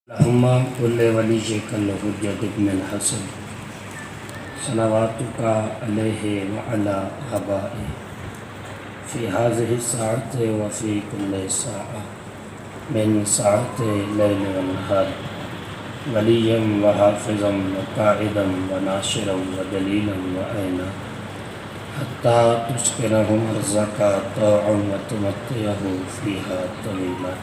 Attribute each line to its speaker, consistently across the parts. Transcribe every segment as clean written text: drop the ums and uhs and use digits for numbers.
Speaker 1: اللہم کل ولیک الحجۃ بن الحسن صلواتک علیہ وعلی آبائہ فی ہذہ الساعۃ وفی کل ساعۃ من ساعۃ اللیل والنہار ولیا وحافظا وقائدا وناصرا ودلیلا وعینا حتی تسکنہ ارضک طوعا وتمتعہ فیہا طویلا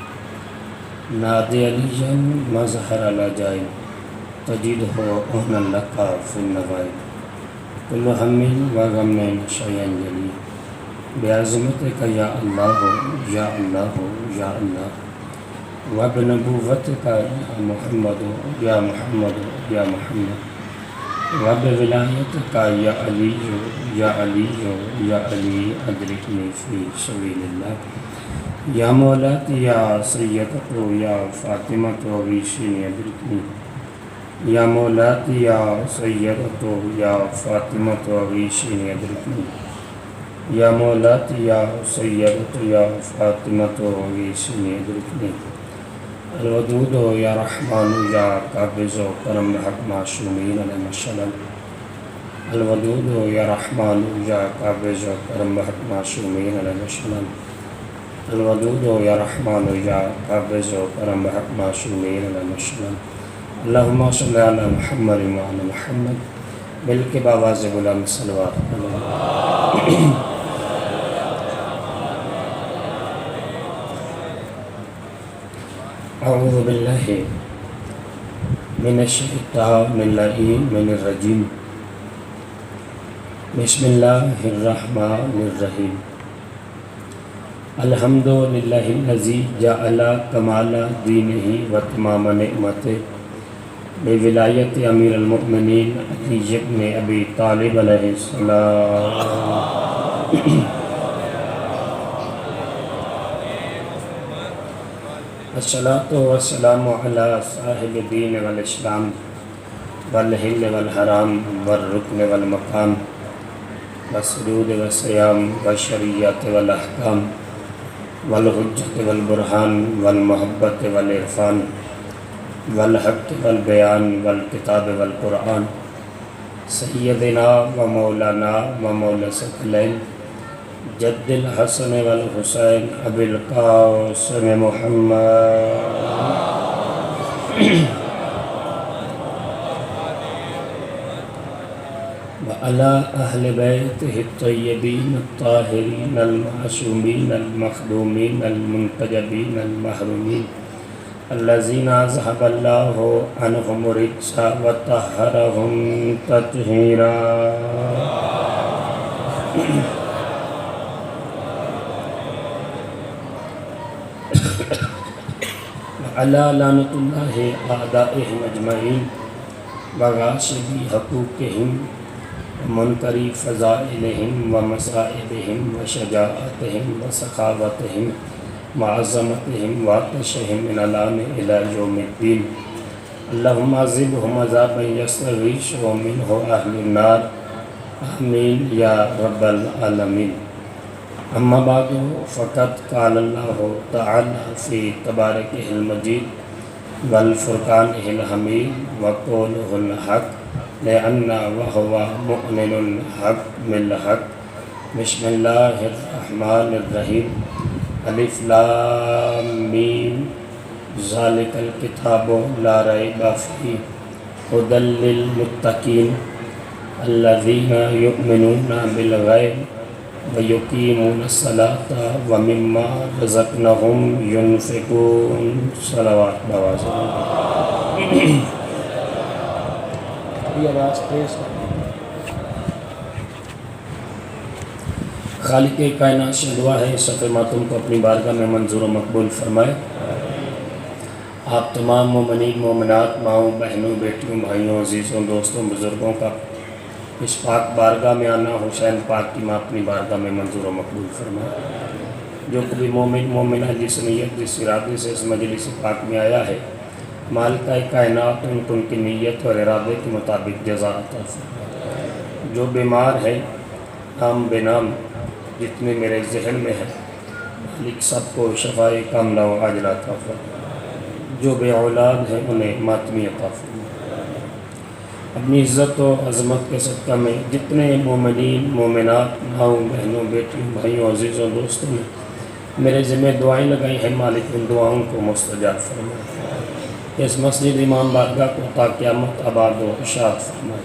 Speaker 1: نادی علیہ مظہر العجائب تجدہ اہنا لکا فی النوائب کل ہم و غم شیئا جلی بعظمتک یا اللہ یا اللہ یا اللہ و بنبوتک یا محمد یا محمد یا محمد و بولایتک یا علی یا علی یا علی ادرکنی فی سبیل اللہ یا مولاتی یا سیدت یا فاطمۃ ویشینی ادرکنی یا مولاتی یا سیدت یا فاطمۃ ویشینی ادرکنی یا مولاتی یا سیدت یا فاطمۃ ویشینی ادرکنی الودود یا رحمان یا قابض و کرم بحق معصومین علیہ السلام الودود یا رحمان یا قابض و کرم بحق معصومین علیہ السلام الودود یا رحمان یا قابض و کرم بحق معصومین علیہ السلام اللہم صلی علی محمد وعلی محمد مل کے باواز غلام صلوات اعوذ باللہ من الشیطان اللعین من الرجیم بسم اللہ الرحمن الرحیم الحمد للہ الذی جعل کمال دینہ و تمام نعمتہ بولایت امیر المؤمنین علی بن ابی طالب علیہ السلام الصلاۃ والسلام علی صاحب الدین والاسلام والحل والحرام والرکن والمقام والسجود والصیام والشریعت والاحکام والحجت والبرہان والمحبت والعرفان والحق والبیان والکتاب والقرآن سیدنا و مولانا و مولا ثقلین جد الحسن والحسین ابی القاسم محمد وعلى أهل بيته الطيبين الطاهرين المعصومين المخدومين المنتجبين المحرومين الذين أذهب الله عنهم الرجس وطهرهم تطهيرا وعلى لعنة الله أعدائهم أجمعين وغاصبي حقوقهم منکری فضائلہم و مصائبہم و شجاعتہم و سخاوتہم و عظمتہم و عطشہم من الان الى یوم الدین اللہم عذبہم عذابا یستغیث منہ اہل النار آمین یا رب العالمین اما بعد فقد قال اللہ تعالی فی تبارکہ المجید والفرقانہ الحمید وقولہ الحق لأن وهو مؤمن الحق بالحق بسم اللہ الرحمن الرحیم الف لام میم ذالک الکتاب لا ریب فیہ ھدی للمتقین الذین یؤمنون بالغیب ویقیمون الصلاۃ ومما رزقناہم ینفقون صلوات بواسطہ خالق کائنات سے دعا ہے صفِ ماتم کو اپنی بارگاہ میں منظور و مقبول فرمائے۔ آپ تمام مومنین مومنات ماؤں بہنوں بیٹیوں بھائیوں عزیزوں دوستوں بزرگوں کا اس پاک بارگاہ میں آنا حسین پاک کی ماں اپنی بارگاہ میں منظور و مقبول فرمائے۔ جو کبھی مومن مومنہ جس نیت جس ارادے سے اس مجلس پاک میں آیا ہے مالکہ کائنات ان کو ان کی نیت اور ارادے کے مطابق جزا عطا فرمائے۔ جو بیمار ہے نام بے نام جتنے میرے ذہن میں ہے مالک سب کو شفائے کاملہ و عاجلہ عطا فرمائے۔ جو بے اولاد ہیں انہیں ماتمی عطا فرما۔ اپنی عزت و عظمت کے صدقہ میں جتنے مومنین مومنات ماؤں بہنوں بیٹیوں بھائیوں عزیزوں دوستوں نے میرے ذمہ دعائیں لگائی ہیں، مالک ان دعاؤں کو مستجاب فرمائے۔ اس مسجد امام بارگاہ کو تا قیامت آباد و اشاد فرمائے،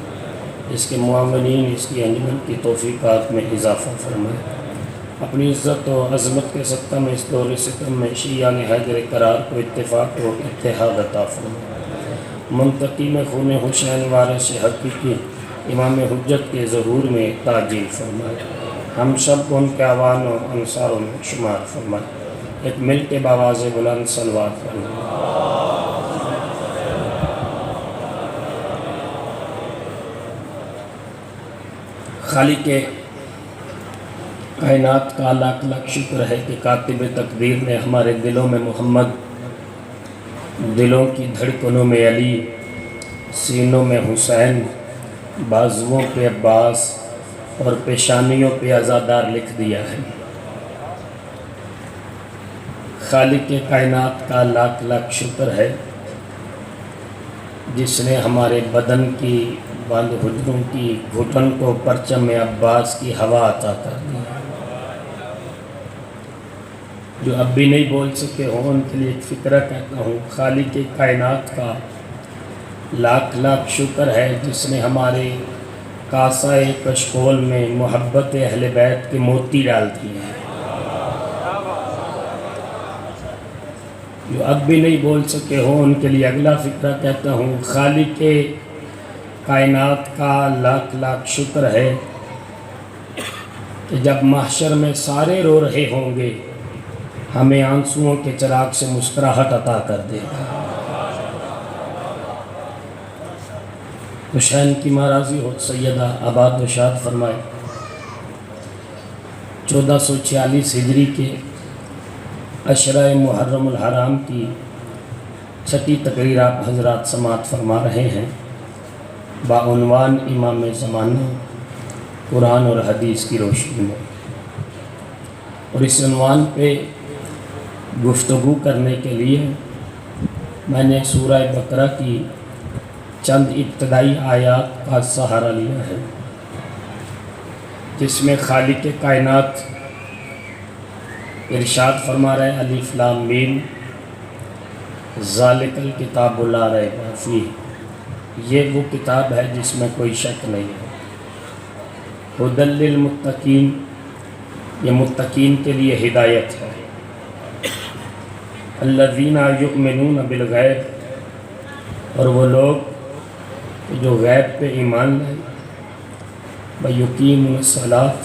Speaker 1: اس کے معاونین اس کی انجمن کی توفیقات میں اضافہ فرمائے۔ اپنی عزت و عظمت کے صدقہ میں اس دور ستم میں شیعان حیدر قرار کو اتفاق و اتحاد عطا فرمائے۔ منتقم خون حسین وارث حقیقی امام حجت کے ظہور میں تعجیل فرمائے۔ ہم سب کو ان کے اعوان و انصاروں میں شمار فرمائے۔ ایک مل کے باواز بلند صلوات فرمائے۔ خالق کائنات کا لاکھ لاکھ شکر ہے کہ کاتب تقدیر نے ہمارے دلوں میں محمد، دلوں کی دھڑکنوں میں علی، سینوں میں حسین، بازوؤں پہ عباس اور پیشانیوں پہ عزادار لکھ دیا ہے۔ خالق کائنات کا لاکھ لاکھ شکر ہے جس نے ہمارے بدن کی بند حجروں کی گھٹن کو پرچم عباس کی ہوا عطا کر دی۔ جو اب بھی نہیں بول سکے ہوں ان کے لیے ایک فکرہ کہتا ہوں، خالق کائنات کا لاکھ لاکھ شکر ہے جس نے ہمارے کاسہ کشکول میں محبت اہل بیت کے موتی ڈال دیے ہیں۔ جو اب بھی نہیں بول سکے ہوں ان کے لیے اگلا فکرہ کہتا ہوں، خالق کائنات کا لاکھ لاکھ شکر ہے کہ جب محشر میں سارے رو رہے ہوں گے ہمیں آنسوؤں کے چراغ سے مسکراہٹ عطا کر دے گا۔ حسین کی ماں راضی ہو سیدہ آباد و شاد فرمائے۔ 1446 ہجری کے عشرہ محرم الحرام کی چھٹی تقریر آپ حضرات سماعت فرما رہے ہیں بعنوان امام زمانہ قرآن اور حدیث کی روشنی میں، اور اس عنوان پہ گفتگو کرنے کے لیے میں نے سورہ بقرہ کی چند ابتدائی آیات کا سہارا لیا ہے جس میں خالق کائنات ارشاد فرما رہے الف لام میم ذالک الکتاب لا ریب فیہ، یہ وہ کتاب ہے جس میں کوئی شک نہیں ہے، ھدی للمتقین، یہ متقین کے لیے ہدایت ہے، الذین یؤمنون بالغیب، اور وہ لوگ جو غیب پہ ایمان لائے، ویقیمون الصلاۃ،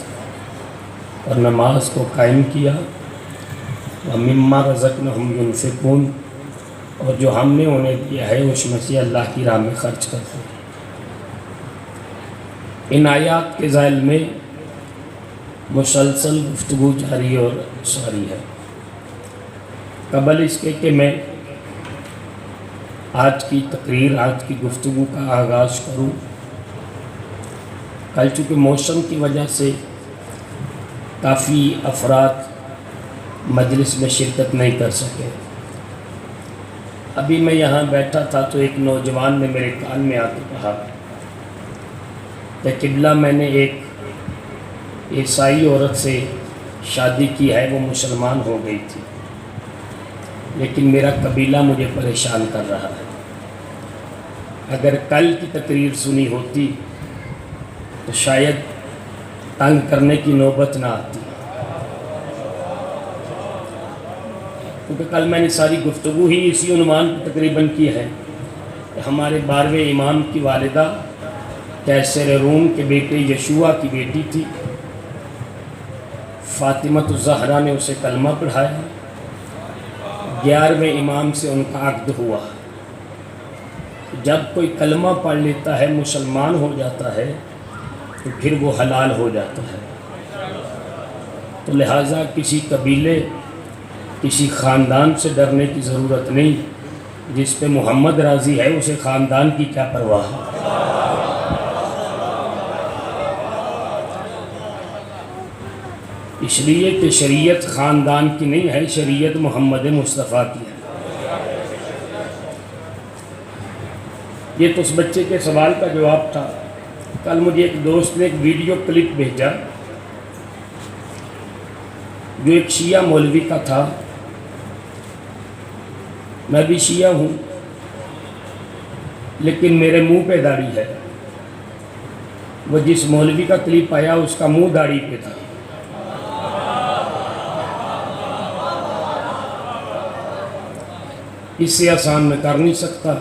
Speaker 1: اور نماز کو قائم کیا، ومما رزقناہم ینفقون، اور جو ہم نے انہیں دیا ہے اس میں سے اللہ کی راہ میں خرچ کرتے ہیں۔ ان آیات کے ذیل میں مسلسل گفتگو جاری اور ساری ہے۔ قبل اس کے کہ میں آج کی تقریر، آج کی گفتگو کا آغاز کروں، کل چونکہ موسم کی وجہ سے کافی افراد مجلس میں شرکت نہیں کر سکے، ابھی میں یہاں بیٹھا تھا تو ایک نوجوان نے میرے کان میں آ کے کہا کہ قبلہ میں نے ایک عیسائی عورت سے شادی کی ہے، وہ مسلمان ہو گئی تھی، لیکن میرا قبیلہ مجھے پریشان کر رہا ہے، اگر کل کی تقریر سنی ہوتی تو شاید تنگ کرنے کی نوبت نہ آتی، کیونکہ کل میں نے ساری گفتگو ہی اسی عنوان پر تقریباً کی ہے کہ ہمارے 12ویں امام کی والدہ قیصر روم کے بیٹے یشوع کی بیٹی تھی، فاطمۃ الزہرا نے اسے کلمہ پڑھایا، 11ویں امام سے ان کا عقد ہوا۔ جب کوئی کلمہ پڑھ لیتا ہے، مسلمان ہو جاتا ہے، تو پھر وہ حلال ہو جاتا ہے، تو لہٰذا کسی قبیلے، کسی خاندان سے ڈرنے کی ضرورت نہیں، جس پہ محمد راضی ہے اسے خاندان کی کیا پرواہ ہے۔ اس لیے کہ شریعت خاندان کی نہیں ہے، شریعت محمد مصطفیٰ کی ہے۔ یہ تو اس بچے کے سوال کا جواب تھا۔ کل مجھے ایک دوست نے ایک ویڈیو کلپ بھیجا جو ایک شیعہ مولوی کا تھا۔ میں بھی شیعہ ہوں لیکن میرے منہ پہ داڑھی ہے۔ وہ جس مولوی کا کلپ آیا اس کا منہ داڑھی پہ تھا۔ اس سے آسان میں کر نہیں سکتا،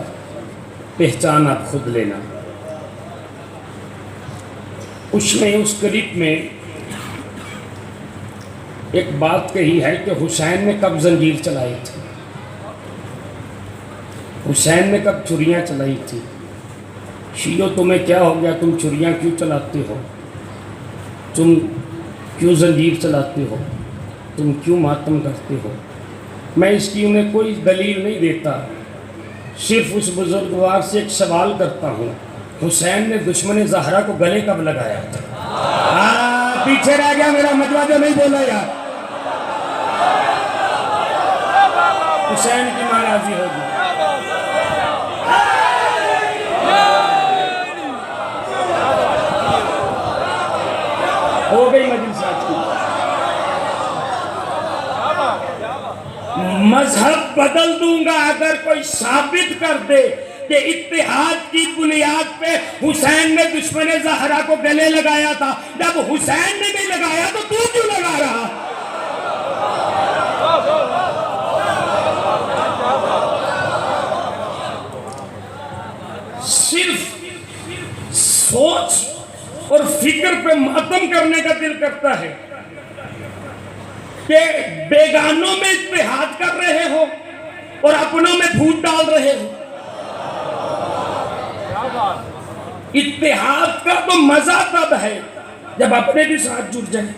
Speaker 1: پہچان آپ خود لینا۔ اس کلپ میں ایک بات کہی ہے کہ حسین نے کب زنجیر چلائی تھی، حسین نے کب چھریاں چلائی تھی۔ شیعو تمہیں کیا ہو گیا، تم چھریاں کیوں چلاتے ہو، تم کیوں زنجیر چلاتے ہو، تم کیوں ماتم کرتے ہو؟ میں اس کی انہیں کوئی دلیل نہیں دیتا، صرف اس بزرگوار سے ایک سوال کرتا ہوں، حسین نے دشمن زہرا کو گلے کب لگایا تھا؟ پیچھے رہ گیا میرا مجمع جو نہیں بولا یار۔ حسین کی ماں راضی ہوگی۔ ہو گئی مجلس آج کی۔ مذہب بدل دوں گا اگر کوئی ثابت کر دے کہ اتحاد کی بنیاد پہ حسین نے دشمن زہرا کو گلے لگایا تھا۔ جب حسین نے نہیں لگایا تو تو کیوں لگا رہا؟ صرف سوچ اور فکر پہ ماتم کرنے کا دل کرتا ہے کہ بیگانوں میں اتحاد کر رہے ہو اور اپنوں میں پھوٹ ڈال رہے ہو۔ اتحاد کا تو مزہ تب ہے جب اپنے بھی ساتھ جڑ جائیں،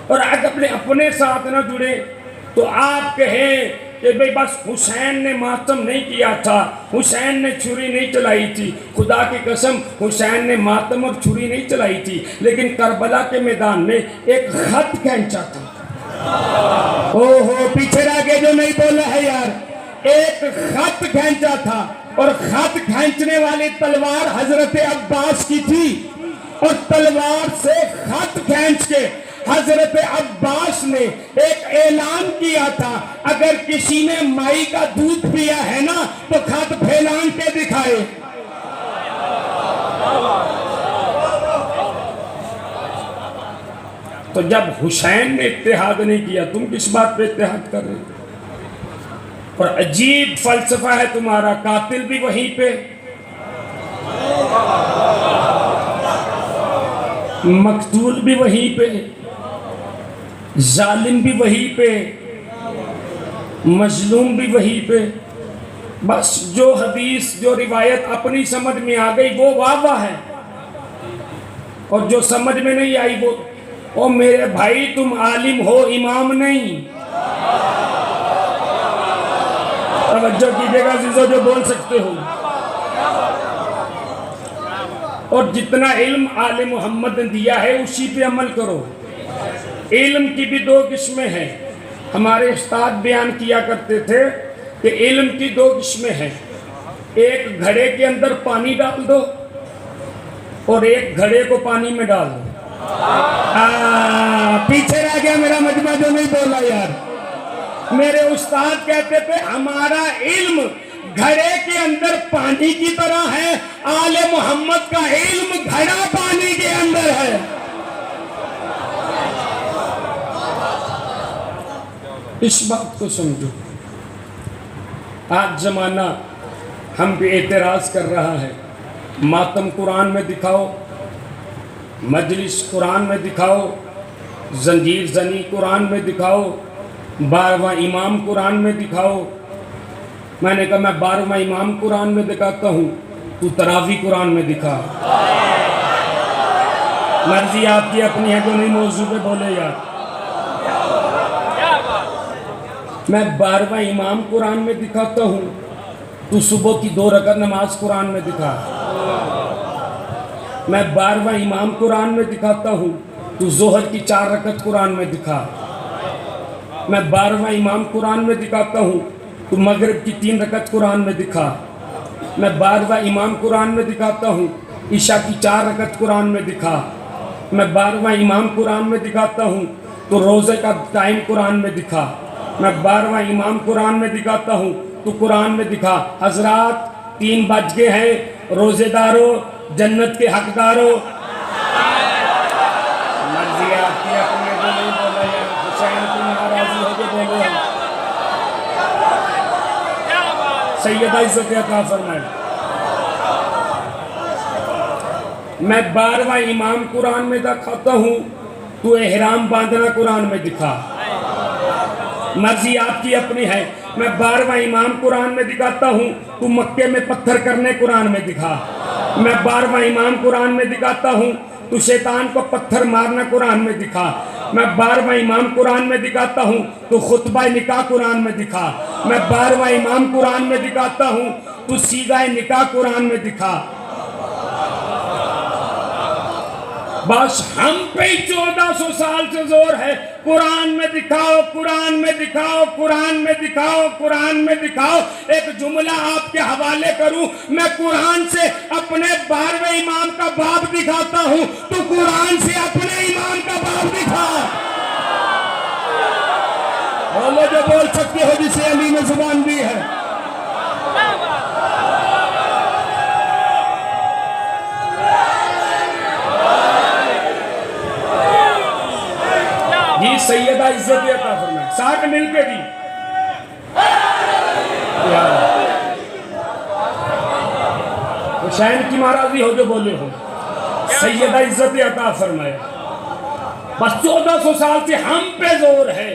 Speaker 1: اور اگر اپنے ساتھ نہ جڑے تو آپ کہیں کہ بھئی بس حسین نے ماتم نہیں کیا تھا، حسین نے چھری نہیں چلائی تھی۔ خدا کی قسم حسین نے ماتم اور چھری نہیں چلائی تھی، لیکن کربلا کے میدان میں ایک خط کھینچا تھا۔ پیچھے رہ کے جو نہیں بولا ہے یار، ایک خط کھینچا تھا، اور خط کھینچنے والی تلوار حضرت عباس کی تھی، اور تلوار سے خط کھینچ کے حضرت عباس نے ایک اعلان کیا تھا، اگر کسی نے مائی کا دودھ پیا ہے نا تو خط پھیلان کے دکھائے۔ تو جب حسین نے اتحاد نہیں کیا، تم کس بات پہ اتحاد کر رہے ہو؟ اور عجیب فلسفہ ہے تمہارا، قاتل بھی وہیں پہ، مقتول بھی وہیں پہ، ظالم بھی وہیں پہ، مظلوم بھی وہیں پہ۔ بس جو حدیث جو روایت اپنی سمجھ میں آ گئی وہ واہ واہ ہے، اور جو سمجھ میں نہیں آئی وہ او میرے بھائی تم عالم ہو، امام نہیں۔ توجہ کیجئے گا عزیزو جو بول سکتے ہو۔ اور جتنا علم آل محمد نے دیا ہے اسی پہ عمل کرو۔ علم کی بھی دو قسمیں ہیں، ہمارے استاد بیان کیا کرتے تھے کہ علم کی دو قسمیں ہیں، ایک گھڑے کے اندر پانی ڈال دو اور ایک گھڑے کو پانی میں ڈال دو۔ پیچھے رہ گیا میرا مجمع جو نہیں بولا یار۔ میرے استاد کہتے تھے ہمارا علم گھڑے کے اندر پانی کی طرح ہے، آل محمد کا علم گھڑا پانی کے اندر ہے۔ اس بات کو سمجھو۔ آج زمانہ ہم پہ اعتراض کر رہا ہے، ماتم قرآن میں دکھاؤ، مجلس قرآن میں دکھاؤ، زنجیر زنی قرآن میں دکھاؤ، 12واں امام قرآن میں دکھاؤ۔ میں نے کہا میں 12واں امام قرآن میں دکھاتا ہوں، تو تراویح قرآن میں دکھا۔ مرضی آپ کی اپنی ہے، جو نہیں موضوع پہ بولے یار۔ میں 12واں امام قرآن میں دکھاتا ہوں، تو صبح کی 2 رکعت نماز قرآن میں دکھا۔ میں 12واں امام قرآن میں دکھاتا ہوں، تو ظہر کی 4 رکعت قرآن میں دکھا۔ میں 12واں امام قرآن میں دکھاتا ہوں، تو مغرب کی 3 رکعت قرآن میں دکھا۔
Speaker 2: میں 12واں امام قرآن میں دکھاتا ہوں، عشاء کی 4 رکعت قرآن میں دکھا۔ میں 12واں امام قرآن میں دکھاتا ہوں تو روزے کا ٹائم قرآن میں دکھا۔ میں 12واں امام قرآن میں دکھاتا ہوں تو قرآن میں دکھا۔ حضرات 3 بج گئے ہیں، روزے داروں، جنت کے حقداروں، مرضی آپ کی اپنے کو نہیں بولا ہے، حسین کی ناراضی ہو کے بولے ہیں۔ سیدہ عزت عطا فرمائے۔ میں 12واں امام قرآن میں دکھاتا ہوں تو احرام باندھنا قرآن میں دکھا، مرضی آپ کی اپنی ہے۔ میں 12واں امام قرآن میں دکھاتا ہوں تو مکے میں پتھر کرنے قرآن میں دکھا۔ میں 12واں امام قرآن میں دکھاتا ہوں تو شیطان کو پتھر مارنا قرآن میں دکھا۔ میں 12واں امام قرآن میں دکھاتا ہوں تو خطبہ نکاح قرآن میں دکھا۔ میں 12واں امام قرآن میں دکھاتا ہوں تو سیغہ نکاح قرآن میں دکھا۔ بس ہم پہ 1400 سال سے زور ہے، قرآن میں دکھاؤ، قرآن میں دکھاؤ، قرآن میں دکھاؤ، قرآن میں دکھاؤ۔ ایک جملہ آپ کے حوالے کروں، میں قرآن سے اپنے 12ویں امام کا باب دکھاتا ہوں تو قرآن سے اپنے امام کا باب دکھا۔ بولو جو بول سکتے ہو جسے علی نے زبان دی ہے۔ جی سیدہ عزت عطا فرمائے، ساتھ مل کے دی حسین کی ناراضی ہو جو بولے ہو، سیدہ عزت عطا فرمائے۔ بس 1400 سال سے ہم پہ زور ہے،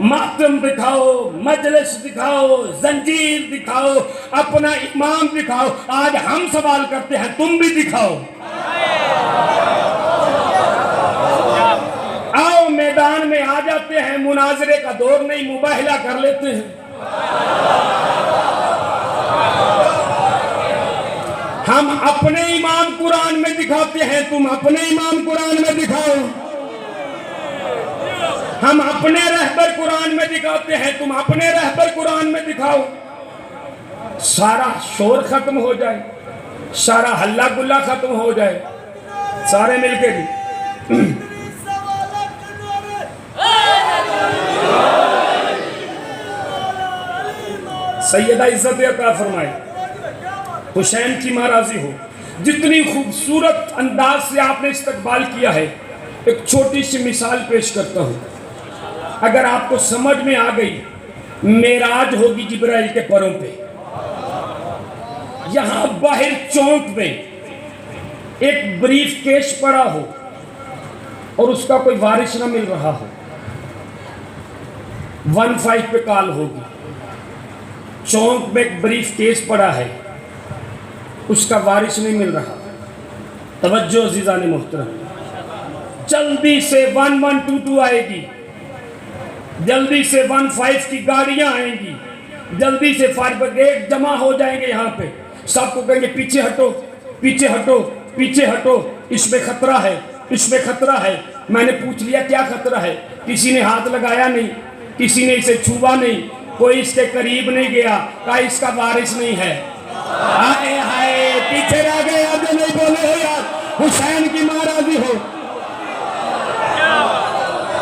Speaker 2: ماتم دکھاؤ، مجلس دکھاؤ، زنجیر دکھاؤ، اپنا امام دکھاؤ۔ آج ہم سوال کرتے ہیں، تم بھی دکھاؤ۔ آؤ میدان میں آ جاتے ہیں، مناظرے کا دور نہیں، مباہلہ کر لیتے ہیں۔ ہم اپنے امام قرآن میں دکھاتے ہیں، تم اپنے امام قرآن میں دکھاؤ۔ ہم اپنے رہبر قرآن میں دکھاتے ہیں، تم اپنے رہبر قرآن میں دکھاؤ۔ سارا شور ختم ہو جائے، سارا ہلہ گلہ ختم ہو جائے، سارے مل کے دی سیدہ عزت عطا فرمائے۔ حسین کی ناراضی ہو، جتنی خوبصورت انداز سے آپ نے استقبال کیا ہے، ایک چھوٹی سی مثال پیش کرتا ہوں، اگر آپ کو سمجھ میں آ گئی، معراج ہوگی جبرائیل کے پروں پہ۔ یہاں باہر چونک میں ایک بریف کیس پڑا ہو اور اس کا کوئی وارث نہ مل رہا ہو، 15 پہ کال ہوگی۔ چونک میں ایک بریف کیس پڑا ہے، اس کا وارث نہیں مل رہا۔ توجہ عزیزان محترم، جلدی سے 1122 آئے گی، جلدی سے 15 کی گاڑیاں آئیں گی، جلدی سے فائر بریگیڈ جمع ہو جائیں گے یہاں پہ، سب کو کہیں گے پیچھے ہٹو، پیچھے ہٹو، پیچھے ہٹو، اس میں خطرہ ہے، اس میں خطرہ ہے۔ میں نے پوچھ لیا کیا خطرہ ہے، کسی نے ہاتھ لگایا نہیں، کسی نے اسے چھوا نہیں، کوئی اس کے قریب نہیں گیا، کہا اس کا وارث نہیں ہے۔ ہائے ہائے، پیچھے رہ گئے، آگے نہیں بولے ہو یار، حسین کی ناراضی ہو۔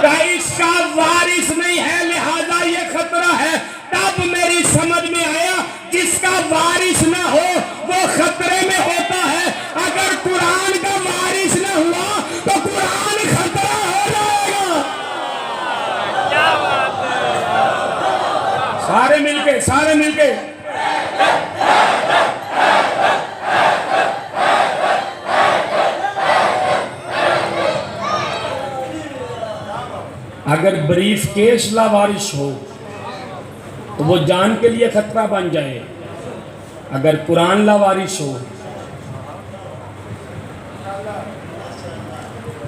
Speaker 2: کہا اس کا وارث نہیں ہے لہذا یہ خطرہ ہے۔ تب میری سمجھ میں آیا جس کا وارث نہ ہو وہ خطرے میں ہوتا ہے، اگر قرآن کا وارث نہ ہوا تو قرآن خطرہ ہو جائے گا۔ سارے مل کے، سارے مل کے اگر بریف کیس لاوارث ہو تو وہ جان کے لیے خطرہ بن جائے، اگر قرآن لاوارث ہو،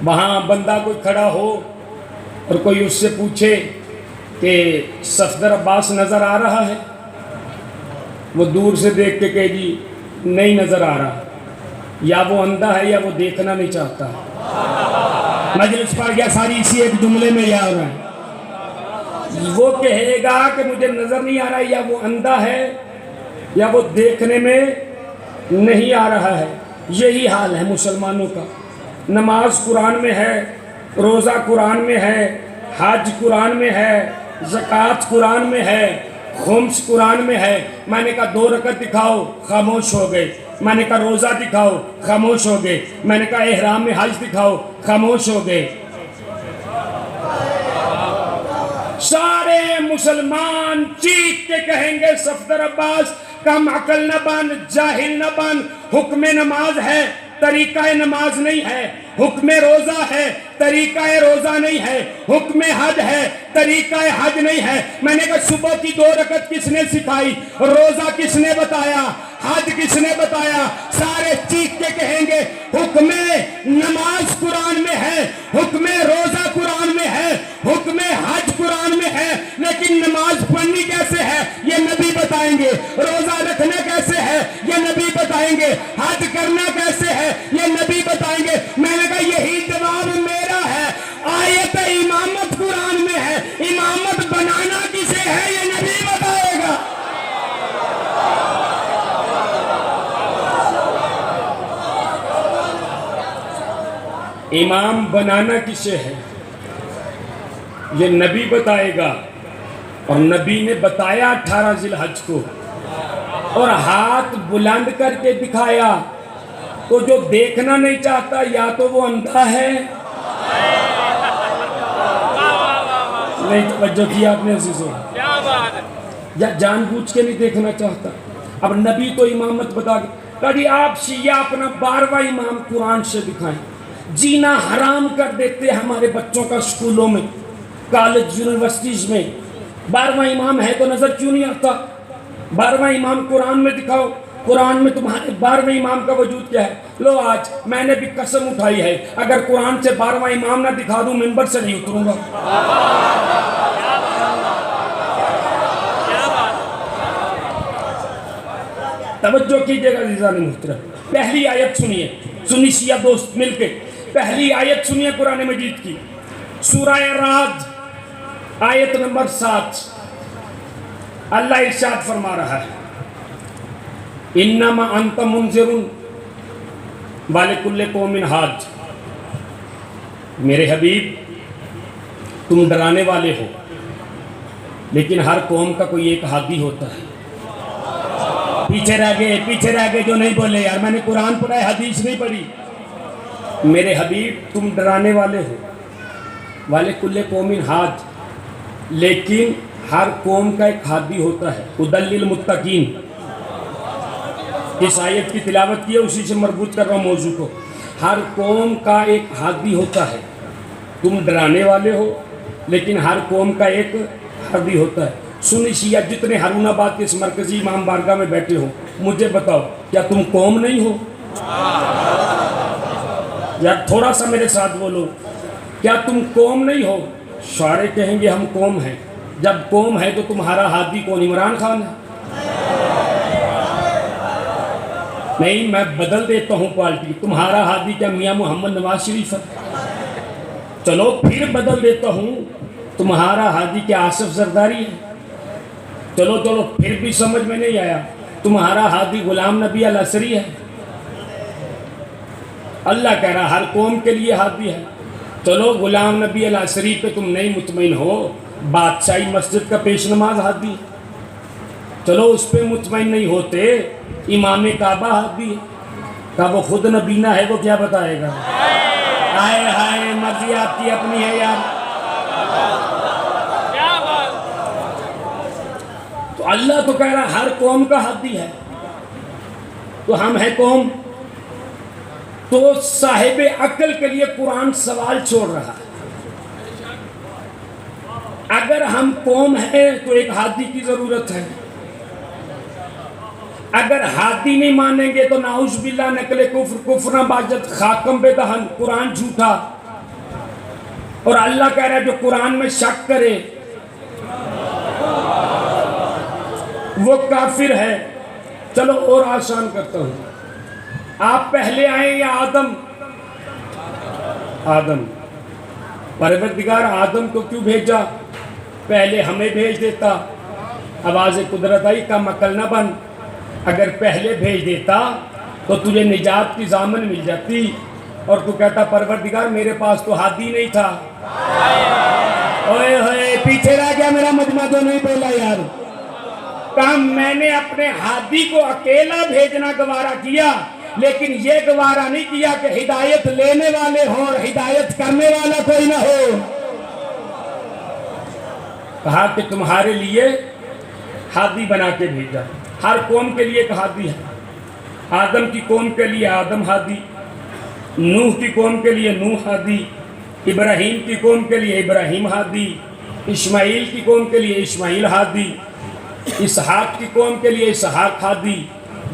Speaker 2: وہاں بندہ کوئی کھڑا ہو اور کوئی اس سے پوچھے کہ صفدر عباس نظر آ رہا ہے، وہ دور سے دیکھ کے کہے جی نہیں نظر آ رہا، یا وہ اندھا ہے یا وہ دیکھنا نہیں چاہتا۔ مجلس پڑ گیا ساری اسی ایک جملے میں یا رہا ہے، وہ کہے گا کہ مجھے نظر نہیں آ رہا، یا وہ اندھا ہے یا وہ دیکھنے میں نہیں آ رہا ہے۔ یہی حال ہے مسلمانوں کا۔ نماز قرآن میں ہے، روزہ قرآن میں ہے، حج قرآن میں ہے، زکوٰۃ قرآن میں ہے، خمس قرآن میں ہے۔ میں نے کہا 2 رکعت دکھاؤ، خاموش ہو گئے۔ میں نے کہا روزہ دکھاؤ، خاموش ہو گئے۔ میں نے کہا احرام میں حج دکھاؤ، خاموش ہو گئے۔ سارے مسلمان چیخ کے کہیں گے صفدر عباس کم عقل نہ بن، جاہل نہ بن۔ حکم نماز ہے، طریقہ نماز نہیں ہے۔ حکم روزہ ہے، طریقہ روزہ نہیں ہے۔ حکم حج ہے، طریقہ حج نہیں ہے۔ میں نے کہا صبح کی 2 رکعت کس نے سکھائی؟ روزہ کس نے بتایا؟ حج کس نے بتایا؟ سارے چیخ کے کہیں گے حکم نماز قرآن میں ہے، حکم روزہ قرآن میں ہے، حکم حج قرآن میں ہے، لیکن نماز پڑھنی کیسے ہے یہ نبی بتائیں گے۔ روزہ رکھنا کیسے ہے یہ نبی بتائیں گے۔ حج کرنا کیسے ہے یہ نبی بتائیں گے۔ میں نے کہا یہی جواب میرا ہے۔ آیت امامت قرآن میں ہے، امامت بنانا کسے ہے یہ نبی بتائے گا۔ امام بنانا کسے ہے یہ نبی بتائے گا۔ اور نبی نے بتایا 18 ذی الحج کو، اور ہاتھ بلند کر کے دکھایا۔ تو جو دیکھنا نہیں چاہتا یا تو وہ اندھا ہے، نہیں توجہ کیا آپ نے عزیزوں، یا جان بوجھ کے نہیں دیکھنا چاہتا۔ اب نبی تو امامت بتا کے کہا جی آپ شیعہ اپنا 12واں امام قرآن سے دکھائیں۔ جینا حرام کر دیتے ہمارے بچوں کا اسکولوں میں، کالج یونیورسٹیز میں۔ 12واں امام ہے تو نظر کیوں نہیں آتا؟ 12واں امام قرآن میں دکھاؤ۔ قرآن میں تمہارے 12ویں امام کا وجود کیا ہے؟ لو آج میں نے بھی قسم اٹھائی ہے، اگر قرآن سے 12واں امام نہ دکھا دوں منبر سے نہیں اتروں گا۔ توجہ کیجئے گا عزیزان محترم، پہلی آیت سنیے، سنی شیعہ دوست مل کے پہلی آیت سنیے قرآن مجید کی، سورہ رعد آیت نمبر 7۔ اللہ ارشاد فرما رہا ہے انما انت منذر ولکل قوم حاج۔ میرے حبیب تم ڈرانے والے ہو، لیکن ہر قوم کا کوئی ایک ہادی ہوتا ہے۔ پیچھے رہ گئے جو نہیں بولے یار، میں نے قرآن پڑھا ہے حدیث نہیں پڑھی۔ میرے حبیب تم ڈرانے والے ہو، وَلِكُلِّ قَوْمٍ حَادٍ، لیکن ہر قوم کا ایک ہادی ہوتا ہے۔ ہُدًى لِّلْمُتَّقِينَ، اس آیت کی تلاوت کی ہے، اسی سے مربوط کر رہا ہوں موضوع کو۔ ہر قوم کا ایک ہادی ہوتا ہے۔ تم ڈرانے والے ہو لیکن ہر قوم کا ایک ہادی ہوتا ہے۔ سنی شیعہ جتنے ہارون آباد کے اس مرکزی امام بارگاہ میں بیٹھے ہو، مجھے بتاؤ کیا تم قوم نہیں ہو؟ یا تھوڑا سا میرے ساتھ بولو، کیا تم قوم نہیں ہو؟ شاعر کہیں گے ہم قوم ہیں۔ جب قوم ہے تو تمہارا ہادی کون؟ عمران خان ہے؟ نہیں، میں بدل دیتا ہوں پارٹی، تمہارا ہادی کیا میاں محمد نواز شریف ہے؟ چلو پھر بدل دیتا ہوں، تمہارا ہادی کیا آصف زرداری ہے؟ چلو پھر بھی سمجھ میں نہیں آیا، تمہارا ہادی غلام نبی الاسری ہے؟ اللہ کہہ رہا ہر قوم کے لیے ہادی ہے۔ چلو غلام نبی الاسری پہ تم نہیں مطمئن ہو، بادشاہی مسجد کا پیش نماز ہادی ہے۔ چلو اس پہ مطمئن نہیں ہوتے، امام کعبہ ہادی ہے۔ کہا وہ خود نبینا ہے، وہ کیا بتائے گا؟ ہائے ہائے، مرضی آپ کی اپنی ہے یار۔ تو اللہ تو کہہ رہا ہر قوم کا ہادی ہے، تو ہم ہیں قوم؟ تو صاحب عقل کے لیے قرآن سوال چھوڑ رہا ہے۔ اگر ہم قوم ہیں تو ایک ہادی کی ضرورت ہے۔ اگر ہادی نہیں مانیں گے تو نعوذ باللہ نقل کفر، کفر باجت، خاکم بے دہن، قرآن جھوٹا۔ اور اللہ کہہ رہا ہے جو قرآن میں شک کرے وہ کافر ہے۔ چلو اور آسان کرتا ہوں، آپ پہلے آئیں یا آدم؟ آدم۔ پروردگار آدم کو کیوں بھیجا؟ پہلے ہمیں بھیج دیتا، آواز قدرت آئی کم عقل نہ بن۔ اگر پہلے بھیج دیتا تو تجھے نجات کی ضامن مل جاتی، اور تو کہتا پروردگار میرے پاس تو ہادی نہیں تھا۔ اوئے ہوئے پیچھے رہ گیا میرا مجمع، تو نہیں بولا یار۔ کہا میں نے اپنے ہادی کو اکیلا بھیجنا گوارا کیا، لیکن یہ گوارا نہیں کیا کہ ہدایت لینے والے ہوں اور ہدایت کرنے والا کوئی نہ ہو۔ کہا کہ تمہارے لیے ہادی بنا کے بھیجا۔ ہر قوم کے لیے ایک ہادی ہے۔ آدم کی قوم کے لیے آدم ہادی، نوح کی قوم کے لیے نوح ہادی، ابراہیم کی قوم کے لیے ابراہیم ہادی، اسماعیل کی قوم کے لیے اسماعیل ہادی، اسحاق کی قوم کے لیے اسحاق ہادی،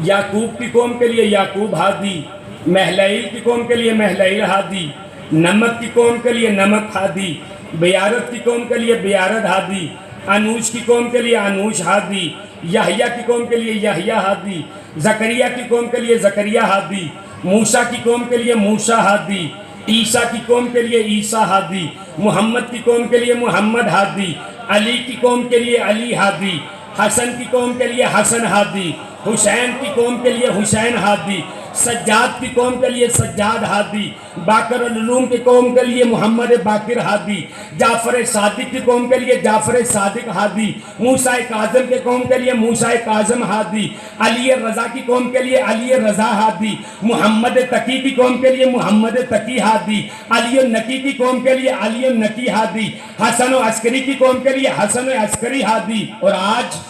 Speaker 2: یعقوب کی قوم کے لیے یعقوب ہادی، مہلائیل کی قوم کے لیے مہلائیل ہادی، نمک کی قوم کے لیے نمک ہادی، بیارت کی قوم کے لیے بیارت ہادی، انوش کی قوم کے لیے انوش ہادی، یحییٰ کی قوم کے لیے یحییٰ ہادی، زکریا کی قوم کے لیے زکریا ہادی، موسیٰ کی قوم کے لیے موسیٰ ہادی، عیسیٰ کی قوم کے لیے عیسیٰ ہادی، محمد کی قوم کے لیے محمد ہادی، علی کی قوم کے لیے علی ہادی، حسن کی قوم کے لیے حسن ہادی، حسین کی قوم کے لیے حسین ہادی، سجاد کی قوم کے لیے سجاد ہادی، باقر العلوم کی قوم کے لیے محمد باقر ہادی، جعفر صادق کی قوم کے لیے جعفر صادق ہادی، موسیٰ کاظم کے قوم کے لیے موسیٰ کاظم ہادی، علی رضا کی قوم کے لیے علی رضا ہادی، محمد تقی کی قوم کے لیے محمد تقی ہادی، علی النقی کی قوم کے لیے علی النقی ہادی، حسن و عسکری کی قوم کے لیے حسن و عسکری ہادی۔ اور آج